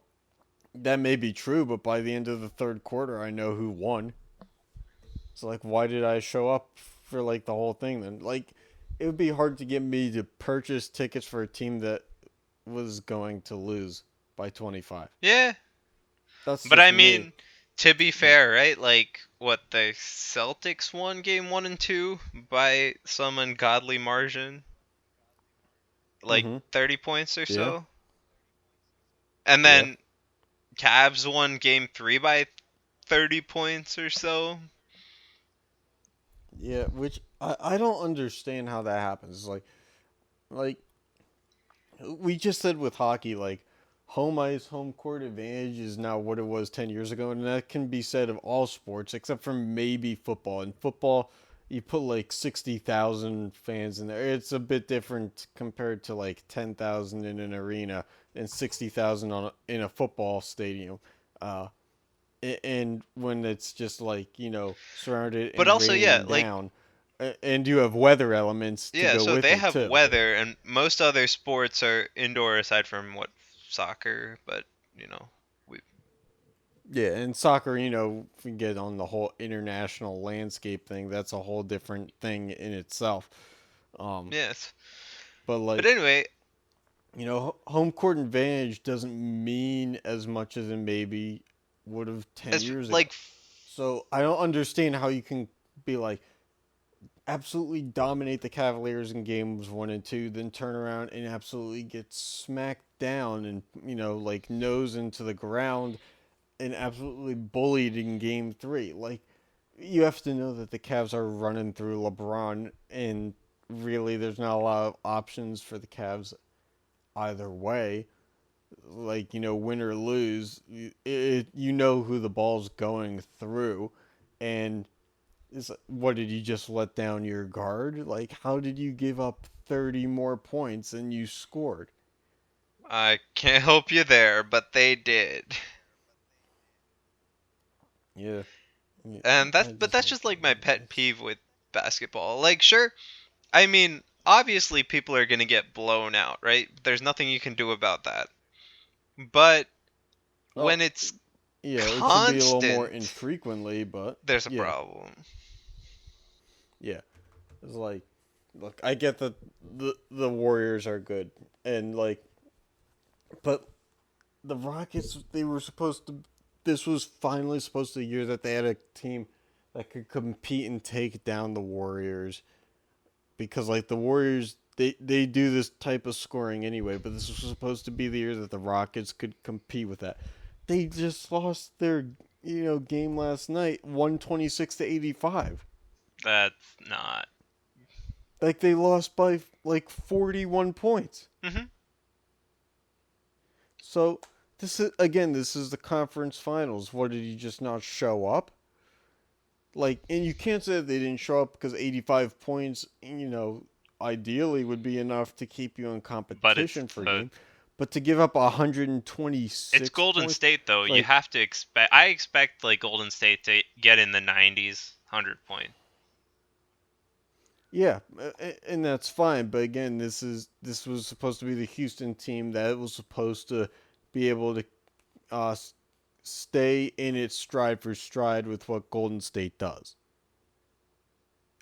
that may be true, but by the end of the third quarter, I know who won. So, like, why did I show up for, like, the whole thing then? Like, it would be hard to get me to purchase tickets for a team that was going to lose by 25. Yeah, That's but I just me. mean, to be fair, right? Like what the Celtics won game 1 and 2 by some ungodly margin, like Mm-hmm. 30 points or Yeah. so. And Yeah. then Cavs won game 3 by 30 points or so. Yeah. Which I don't understand how that happens. Like we just said with hockey, like home ice, home court advantage is now what it was 10 years ago, and that can be said of all sports except for maybe football. In football, you put like 60,000 fans in there. It's a bit different compared to like 10,000 in an arena and 60,000 in a football stadium. Uh, and when it's just like, surrounded But and also, yeah, raining like down, and you have weather elements to yeah, go so with they it have too. weather, and most other sports are indoor aside from what soccer. But you know, we Yeah, and soccer, if we get on the whole international landscape thing, that's a whole different thing in itself. Um, yes. but But like, anyway, home court advantage doesn't mean as much as it maybe would have 10 as years ago. like So I don't understand how you can be like absolutely dominate the Cavaliers in games 1 and 2, then turn around and absolutely get smacked down and like nose into the ground and absolutely bullied in game 3. Like, you have to know that the Cavs are running through LeBron, and really there's not a lot of options for the Cavs either way. Like, win or lose, you know who the ball's going through. And what did you just let down your guard? Like, how did you give up 30 more points than you scored? I can't help you there, but they did. Yeah. Yeah, And that's I but just that's just like my pet peeve with basketball. Like sure, I mean, obviously people are going to get blown out, right? There's nothing you can do about that. But Oh, when it's yeah, it should be a little more constant, infrequently, but there's a yeah, problem. yeah. It's like, look, I get that the Warriors are good, and like, but the Rockets, they were supposed to. This was finally supposed to be the year that they had a team that could compete and take down the Warriors, because like the Warriors, they do this type of scoring anyway, but this was supposed to be the year that the Rockets could compete with that. They just lost their game last night, 126-85. That's not. Like, they lost by like 41 points. Mhm. So this is the conference finals. What, did you just not show up? Like, and you can't say that they didn't show up, because 85 points, ideally would be enough to keep you in But it's competition for a but game. But to give up it's 126 Golden points, State though. You like, have to expect. I expect like Golden State to get in the 90s, 100 point. yeah, and that's fine. But again, this was supposed to be the Houston team that was supposed to be able to uh, stay in its stride for stride with what Golden State does.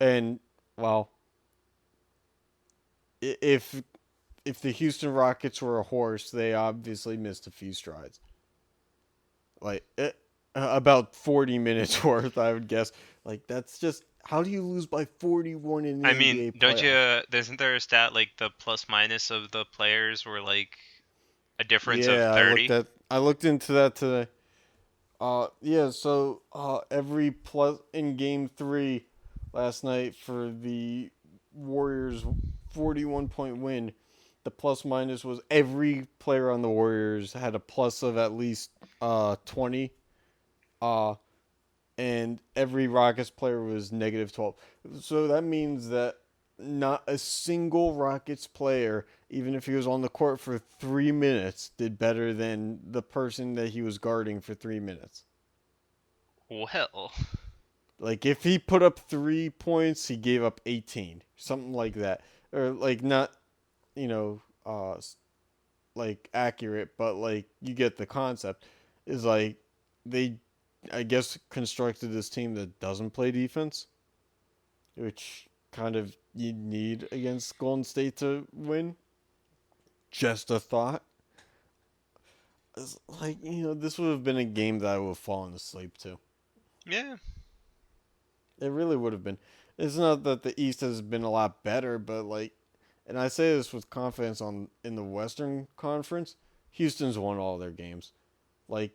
And well, if the Houston Rockets were a horse, they obviously missed a few strides. Like, about 40 minutes worth, I would guess. Like, that's just, how do you lose by 41 in the I mean, NBA don't you? playoffs? Isn't there a stat like the plus minus of the players were like a difference of Yeah, 30? I looked into that today. Yeah, so every plus in game 3 last night for the Warriors 41-point win, the plus minus was every player on the Warriors had a plus of at least 20. Uh and every Rockets player was negative 12. So that means that not a single Rockets player, even if he was on the court for 3 minutes, did better than the person that he was guarding for 3 minutes. Well, Like, if he put up 3 points, he gave up 18, something like that, or like, not, you know, like, accurate, but like, you get the concept. Is like, they, I guess, constructed this team that doesn't play defense, which kind of you need against Golden State to win. just a thought. It's like, this would have been a game that I would have fallen asleep to. Yeah. It really would have been. It's not that the East has been a lot better, but like, and I say this with confidence in the Western Conference, Houston's won all their games. Like,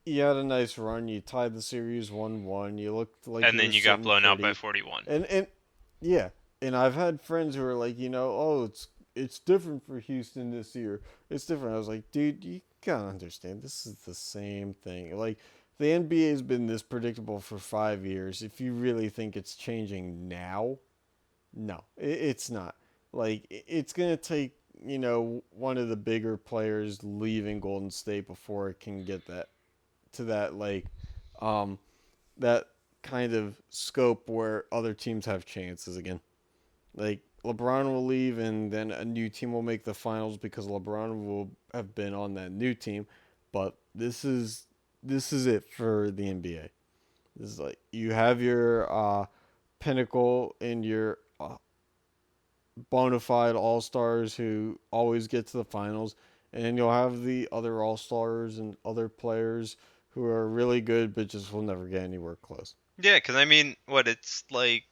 you had a nice run. You tied the series 1-1. You looked like And you were then you got sitting blown out by pretty. 41. And yeah, and I've had friends who are like, oh, it's different for Houston this year. It's different. I was like, dude, you gotta understand. This is the same thing. Like, the NBA has been this predictable for 5 years. If you really think it's changing now, no, it's not. Like, it's gonna take one of the bigger players leaving Golden State before it can get that to that like that kind of scope where other teams have chances again. Like, LeBron will leave and then a new team will make the finals because LeBron will have been on that new team. But this is it for the NBA. This is like, you have your pinnacle and your bona fide all stars who always get to the finals, and then you'll have the other all stars and other players who are really good but just will never get anywhere close. Yeah, because I mean, it's like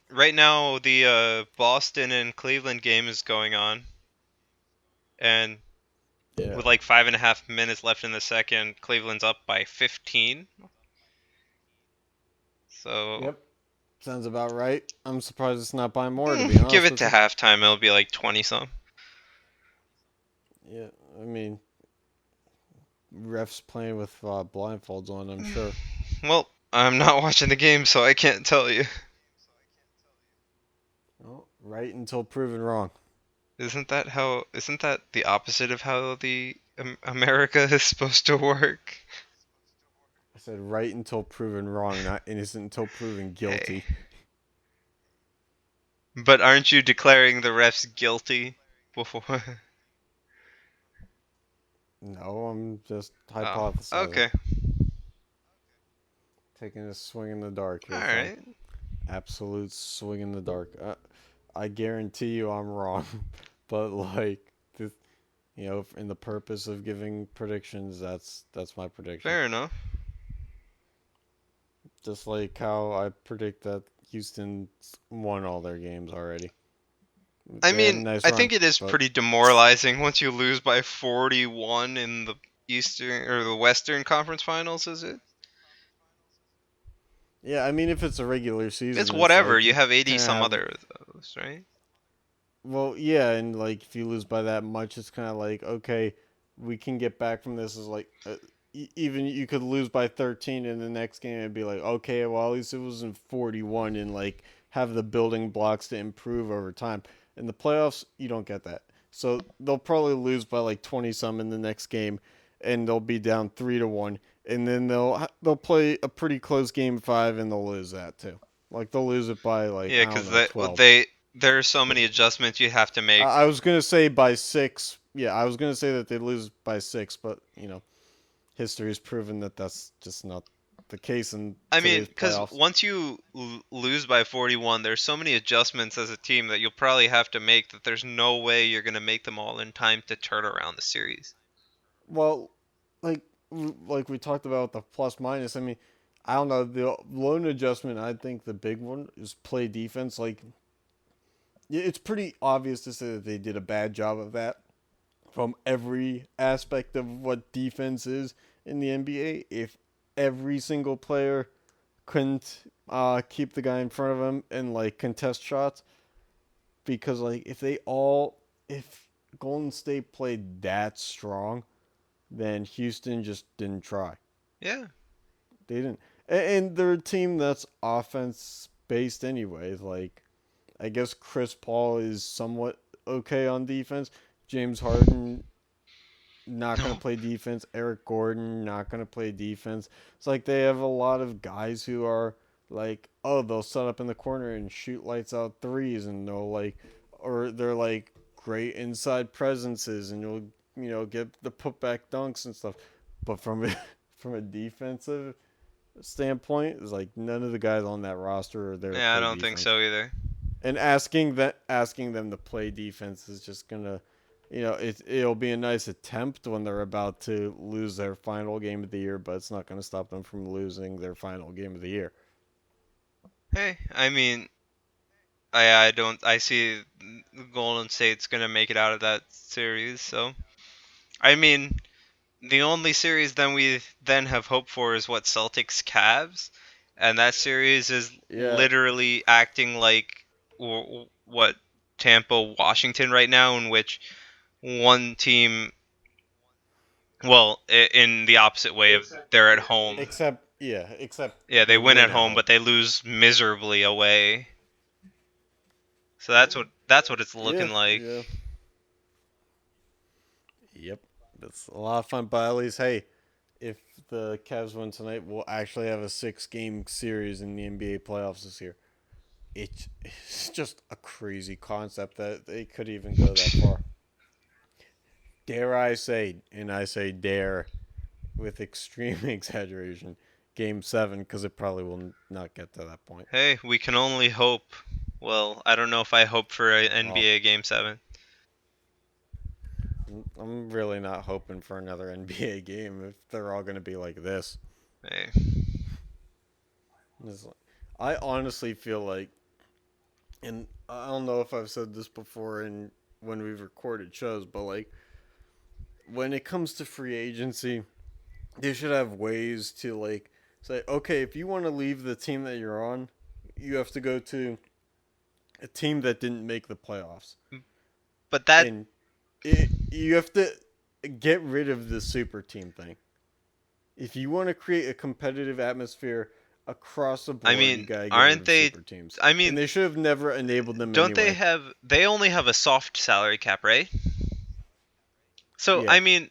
right now the Boston and Cleveland game is going on, and Yeah. with like 5.5 minutes left in the second, Cleveland's up by 15. So Yep. Sounds about right. I'm surprised it's not by more, to be honest give it with to you. halftime, it'll be like 20 some. Yeah, I mean, refs playing with blindfolds on, I'm sure. Well, I'm not watching the game, so I can't tell you. Well, right until proven wrong. Isn't that the opposite of how the America is supposed to work? I said right until proven wrong, not innocent until proven guilty. Hey. But aren't you declaring the refs guilty before? No, I'm just Oh, hypothesizing. okay. Taking a swing in the dark here, All Phil. right. Absolute swing in the dark. I guarantee you I'm wrong. But, like, this, in the purpose of giving predictions, that's my prediction. Fair enough. Just like how I predict that Houston won all their games already. I They had a mean, nice I run, think it is but pretty demoralizing once you lose by 41 in the Eastern or the Western Conference Finals, is it? yeah, I mean, if it's a regular season, It's whatever. like You have 80 kind of some have. other of those, right? Well, yeah, and like if you lose by that much, it's kind of like, okay, we can get back from this. Is like even you could lose by 13 in the next game and be like, okay, well at least it wasn't 41, and like have the building blocks to improve over time. In the playoffs, you don't get that. So they'll probably lose by like 20 some in the next game, and they'll be down 3-1, and then they'll play a pretty close game 5 and they'll lose that too. Like they'll lose it by like, Yeah, I don't because know, 12. there are so many adjustments you have to make. I was gonna say by 6. Yeah, I was gonna say that they lose by 6, but history has proven that that's just not the case in I mean, today's because playoffs. once you lose by 41, there's so many adjustments as a team that you'll probably have to make that there's no way you're going to make them all in time to turn around the series. Well, like we talked about the plus minus. I mean, I don't know, the loan adjustment. I think the big one is play defense. Like, it's pretty obvious to say that they did a bad job of that from every aspect of what defense is in the NBA. If every single player couldn't keep the guy in front of him and like contest shots, because like if Golden State played that strong, then Houston just didn't try. Yeah. They didn't, and they're a team that's offense based anyways. Like, I guess Chris Paul is somewhat okay on defense. James Harden not going to play defense. Eric Gordon not going to play defense. It's like they have a lot of guys who are like, oh, they'll set up in the corner and shoot lights out threes, and they're like great inside presences, and you'll get the putback dunks and stuff. But from a defensive standpoint, it's like none of the guys on that roster are there to Yeah, play I don't defense. think so either. And asking them to play defense is just gonna it'll be a nice attempt when they're about to lose their final game of the year, but it's not going to stop them from losing their final game of the year. Hey, I mean, I see Golden State's gonna make it out of that series. So I mean, the only series then we then have hope for is what Celtics Cavs, and that series is Yeah, literally acting like what Tampa Washington right now, in which one team, well, in the opposite way of they're at home. except Yeah, they they win at win at home, home. but they lose miserably away. So that's what it's Yeah, looking like. yeah, yep. That's a lot of fun, but at least, hey, if the Cavs win tonight, we'll actually have a 6-game series in the NBA playoffs this year. It's just a crazy concept that they could even go that far. Dare I say, and I say dare with extreme exaggeration, Game 7, because it probably will not get to that point. Hey, we can only hope. Well, I don't know if I hope for an Well, NBA Game 7. I'm really not hoping for another NBA game if they're all going to be like this. Hey. I honestly feel like, and I don't know if I've said this before in when we've recorded shows, but like when it comes to free agency, they should have ways to like say, okay, if you want to leave the team that you're on, you have to go to a team that didn't make the playoffs, But that, and you have to get rid of the super team thing. If you want to create a competitive atmosphere across the I board, you mean, gotta get rid aren't of they? super teams, I and mean, they should have never enabled them don't they anyway. have? They only have a soft salary cap, right? So Yeah, I mean,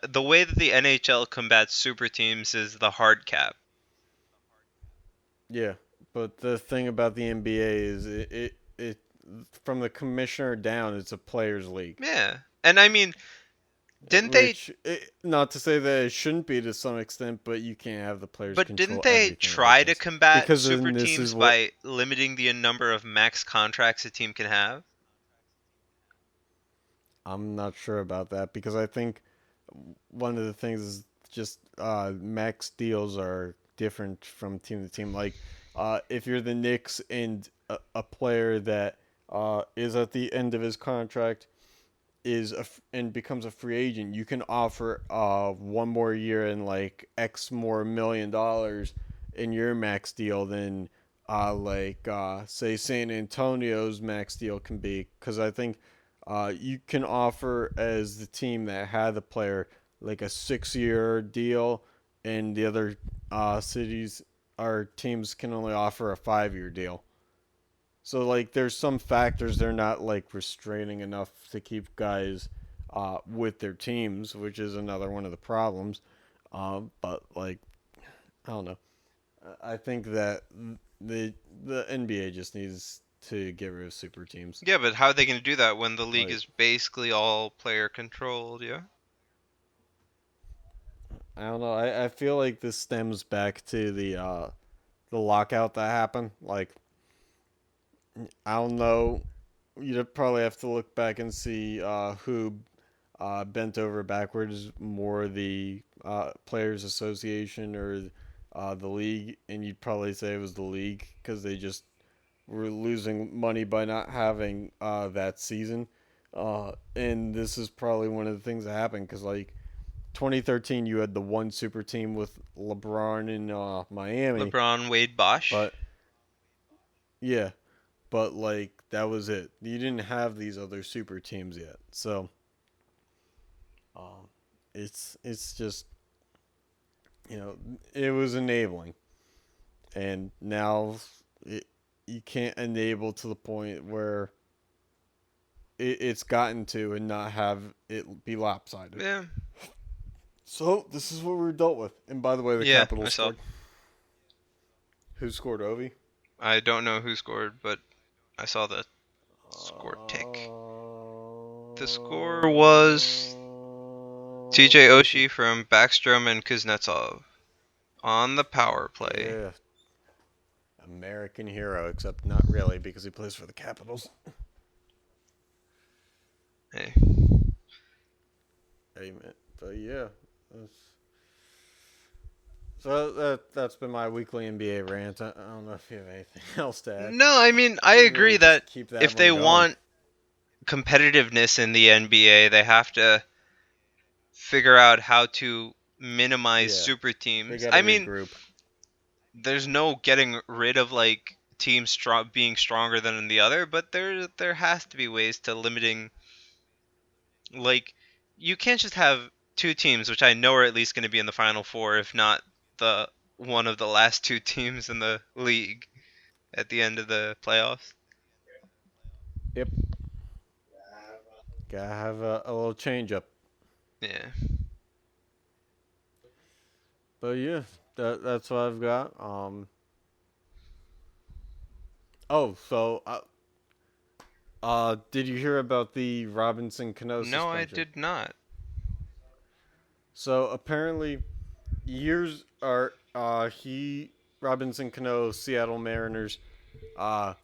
the way that the NHL combats super teams is the hard cap. yeah. But the thing about the NBA is it from the commissioner down, it's a players' league. Yeah, and I mean, didn't they? Not to say that it shouldn't be to some extent, but you can't have the players But didn't control they everything like try to this. combat Because super then this teams is what by limiting the number of max contracts a team can have? I'm not sure about that because I think one of the things is just max deals are different from team to team. Like if you're the Knicks and a player that is at the end of his contract and becomes a free agent, you can offer one more year and like X more $1 million in your max deal than say San Antonio's max deal can be, because I think you can offer as the team that had the player like a 6-year deal, and the other cities or teams can only offer a 5-year deal. So like there's some factors they're not like restraining enough to keep guys with their teams, which is another one of the problems. But like I don't know. I think that the NBA just needs to get rid of super teams. Yeah, but how are they going to do that when the league Like is basically all player controlled? Yeah. I don't know. I feel like this stems back to the lockout that happened. Like I don't know. You'd probably have to look back and see who bent over backwards, more the Players Association or the league, and you'd probably say it was the league because they just were losing money by not having that season. And this is probably one of the things that happened because, like, 2013, you had the one super team with LeBron in Miami, LeBron, Wade, Bosch. but yeah, but like that was it. You didn't have these other super teams yet, so um, it's just it was enabling, and now you can't enable to the point where it's gotten to and not have it be lopsided. Yeah. So this is what we're dealt with. And by the way, the Yeah, I Capitals saw. scored. Who scored, Ovi? I don't know who scored, but I saw the score tick. The score was TJ Oshie from Backstrom and Kuznetsov on the power play. Yeah. American hero, except not really because he plays for the Capitals. Hey. Amen. But yeah, that's been my weekly NBA rant. I don't know if you have anything else to add. No, I mean, I Can really agree that just keep that if they one going. want competitiveness in the NBA, they have to figure out how to minimize Yeah, super they teams. got to I mean, regroup. there's no getting rid of like teams being stronger than the other, but there has to be ways to limiting, like, you can't just have two teams, which I know are at least going to be in the final four, if not the one of the last two teams in the league at the end of the playoffs. Yep, gotta have a little change up. Yeah. But yeah, that's what I've got. Oh, so did you hear about the Robinson Cano No, I suspension? did not. So apparently, years are he Robinson Cano, Seattle Mariners. Uh,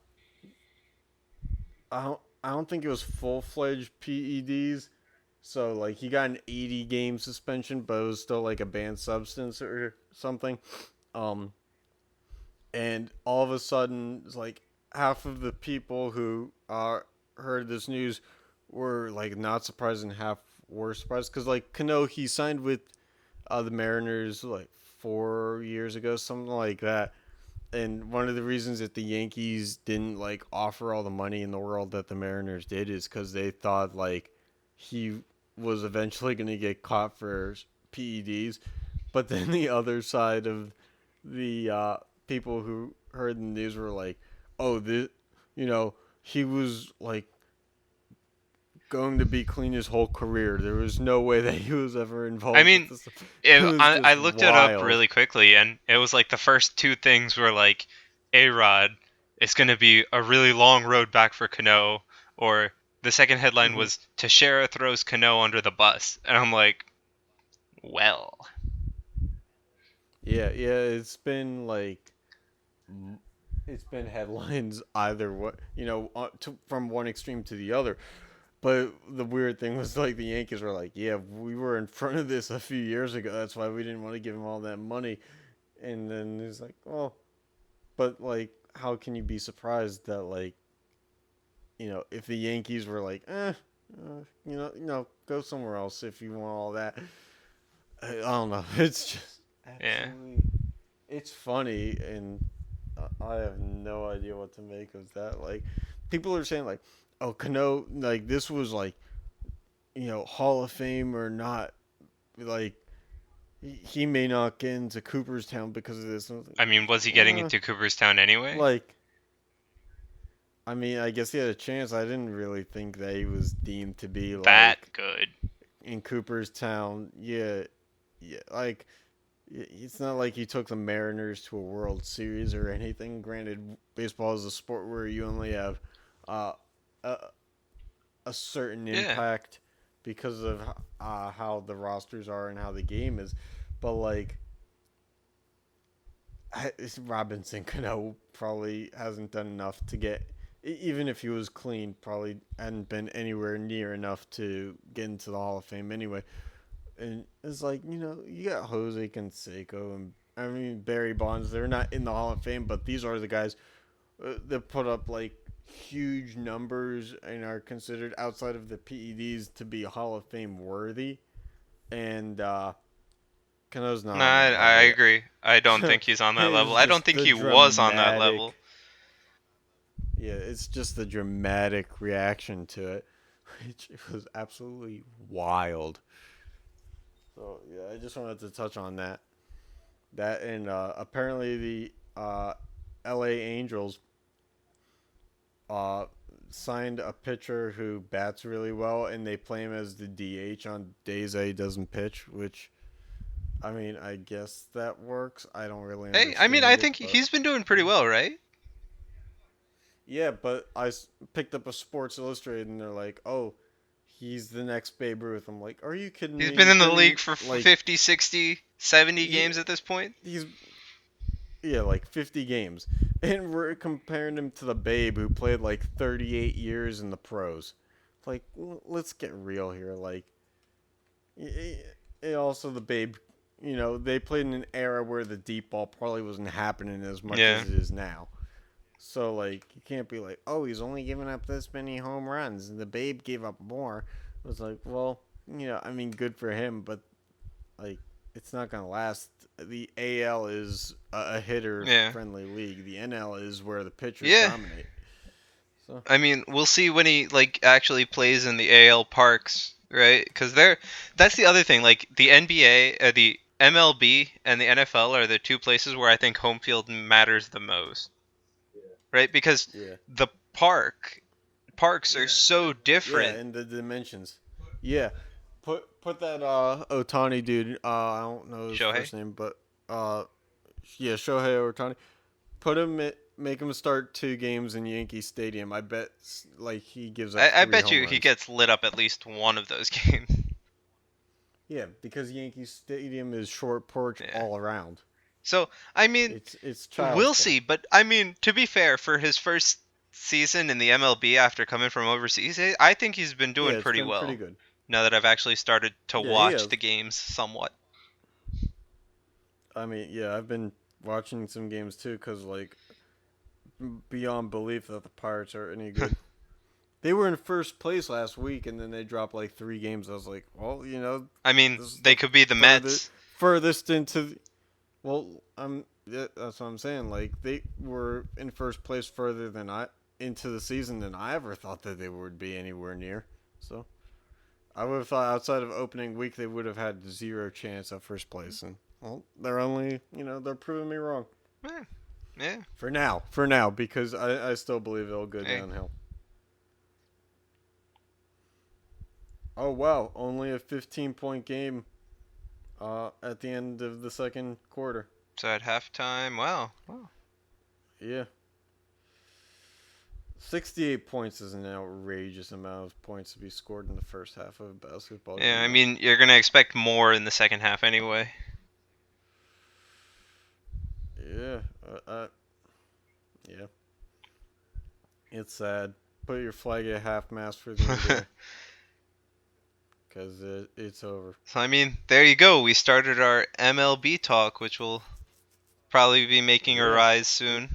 I don't think it was full fledged PEDs. So like he got an 80-game suspension, but it was still like a banned substance or something. Um, and all of a sudden, it's like half of the people who heard this news were like not surprised and half were surprised because like Cano he signed with the Mariners like 4 years ago, something like that. And one of the reasons that the Yankees didn't like offer all the money in the world that the Mariners did is because they thought like he was eventually going to get caught for PEDs. But then the other side of the people who heard the news were like, "Oh, this, you know, he was like going to be clean his whole career. There was no way that he was ever involved I with mean, this." It was I just looked it up wild. really quickly, and it was like the first two things were like, A-Rod, it's going to be a really long road back for Cano, or the second headline Hmm. was, Teixeira throws Cano under the bus. And I'm like, well, Yeah, yeah. It's been headlines either way, from one extreme to the other. But the weird thing was like the Yankees were like, "Yeah, we were in front of this a few years ago. That's why we didn't want to give him all that money." And then it's like, "Well, but like, how can you be surprised that like, if the Yankees were like, go somewhere else if you want all that." I don't know. It's just yeah. absolutely, it's funny, and I have no idea what to make of that. Like, people are saying like, "Oh, Cano, like this was like, Hall of Fame or not, like he may not get into Cooperstown because of this." I mean, was he getting Uh, into Cooperstown anyway? like, I mean, I guess he had a chance. I didn't really think that he was deemed to be That like good. in Cooperstown. Yeah, yeah, like it's not like he took the Mariners to a World Series or anything. Granted, baseball is a sport where you only have uh, a, a certain Yeah. impact because of how the rosters are and how the game is. But like Robinson Cano probably hasn't done enough to get. Even if he was clean, probably hadn't been anywhere near enough to get into the Hall of Fame anyway. And it's like, you got Jose Canseco and I mean Barry Bonds. They're not in the Hall of Fame, but these are the guys that put up like huge numbers and are considered outside of the PEDs to be Hall of Fame worthy. And Cano's not Nah, on that I level yet. agree. I don't think he's on that level. It's I don't just think the he was on that level. dramatic. Yeah, it's just the dramatic reaction to it, which was absolutely wild. So yeah, I just wanted to touch on that. That and apparently the L.A. Angels uh, signed a pitcher who bats really well, and they play him as the DH on days that he doesn't pitch. Which, I mean, I guess that works. I don't really Hey, I mean, I understand it, think but he's been doing pretty well, right? yeah. But picked up a Sports Illustrated, and they're like, "Oh, he's the next Babe Ruth." I'm like, "Are you kidding He's me? been He's in the been league for like 50, 60, 70 he games at this point. he's yeah, like 50 games. And we're comparing him to the Babe who played like 38 years in the pros. Like, let's get real here. Like, Also, the Babe, they played in an era where the deep ball probably wasn't happening as much Yeah. as it is now. So, like, you can't be like, oh, he's only giving up this many home runs, and the Babe gave up more. It was like, well, I mean, good for him, but, like, it's not going to last. The AL is a Yeah. hitter-friendly league. The NL is where the pitchers Yeah. dominate. So I mean, we'll see when he like actually plays in the AL parks, right? Because that's the other thing. Like the NBA, the MLB, and the NFL are the two places where I think home field matters the most, right? Because yeah, the parks are so yeah, different. and the dimensions. Yeah, put that Otani dude. I don't know his Shohei? first name, but yeah, Shohei Otani. Make him start 2 games in Yankee Stadium. I bet like he gives up I three bet home you he runs. gets lit up at least one of those games. Yeah, because Yankee Stadium is short porch Yeah. all around. So I mean, It's child's we'll play. see. But I mean, to be fair, for his first season in the MLB after coming from overseas, I think he's been Yeah, doing it's pretty been pretty well. good. Now that I've actually started to Yeah, he watch has. the games somewhat. I mean, yeah, I've been watching some games too, cause like beyond belief that the Pirates are any good. They were in first place last week, and then they dropped like 3 games. I was like, well, I mean, this is they the could be the Mets. furthest into. Well, yeah, that's what I'm saying. Like they were in first place further than I into the season than I ever thought that they would be anywhere near. So I would have thought outside of opening week they would have had 0 chance at first place, and well, they're only they're proving me wrong. Yeah, yeah. For now, because I still believe it'll go Hey. downhill. Oh wow, only a 15-point game at the end of the second quarter. So at halftime, wow. Yeah. 68 points is an outrageous amount of points to be scored in the first half of a basketball game. Yeah, I mean, you're gonna expect more in the second half anyway. Yeah. Yeah. It's sad. Put your flag at half-mast for the NBA. Because it's over. So I mean, there you go. We started our MLB talk, which will probably be making a Yeah. rise soon.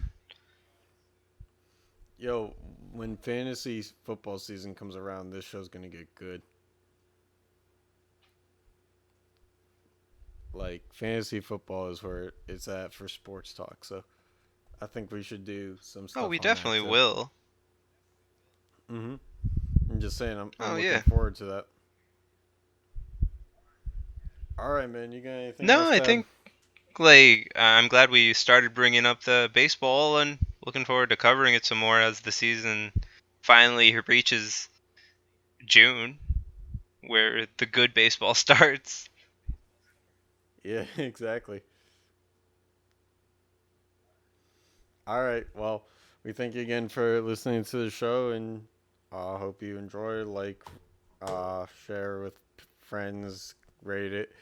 Yo, when fantasy football season comes around, this show's going to get good. Like, fantasy football is where it's at for sports talk. So, I think we should do some stuff Oh, we on definitely that too. will. Mm-hmm. I'm just saying, I'm Oh, looking yeah. forward to that. All right, man. You got anything No, else I to think like I'm glad we started bringing up the baseball and looking forward to covering it some more as the season finally reaches June, where the good baseball starts. Yeah, exactly. All right. Well, we thank you again for listening to the show, and I hope you enjoy. Like, share with friends, rate it,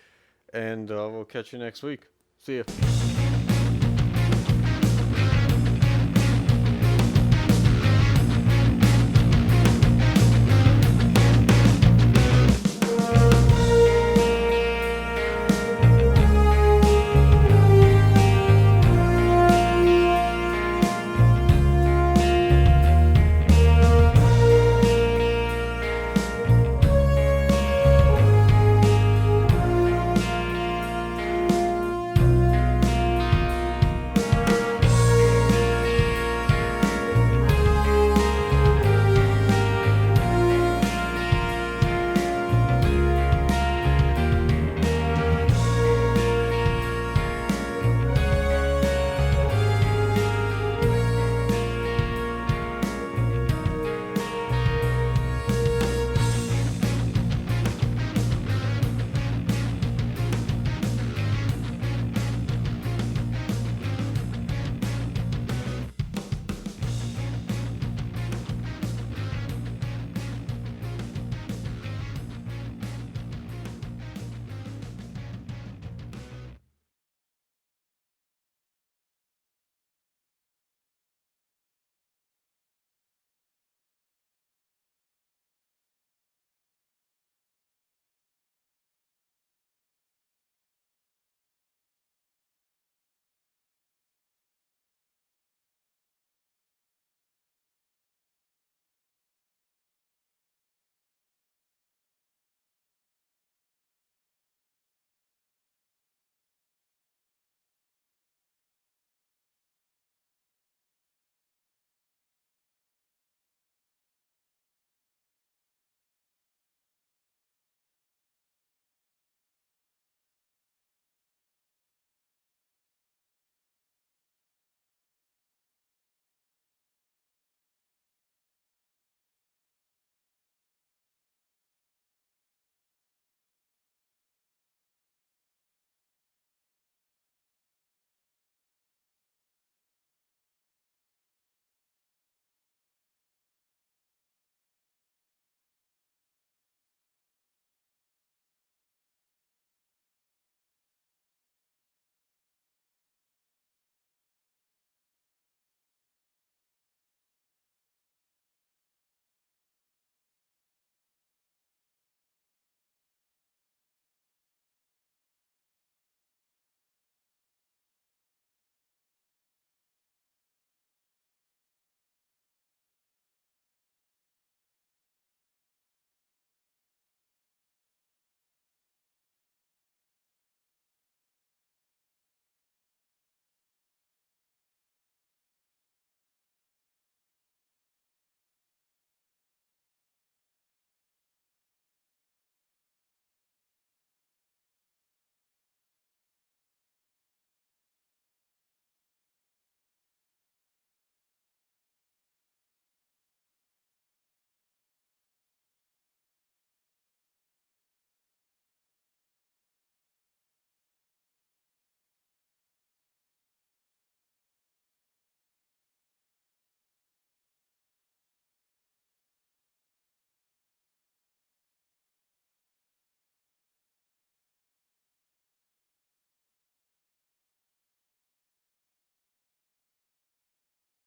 and we'll catch you next week. See ya.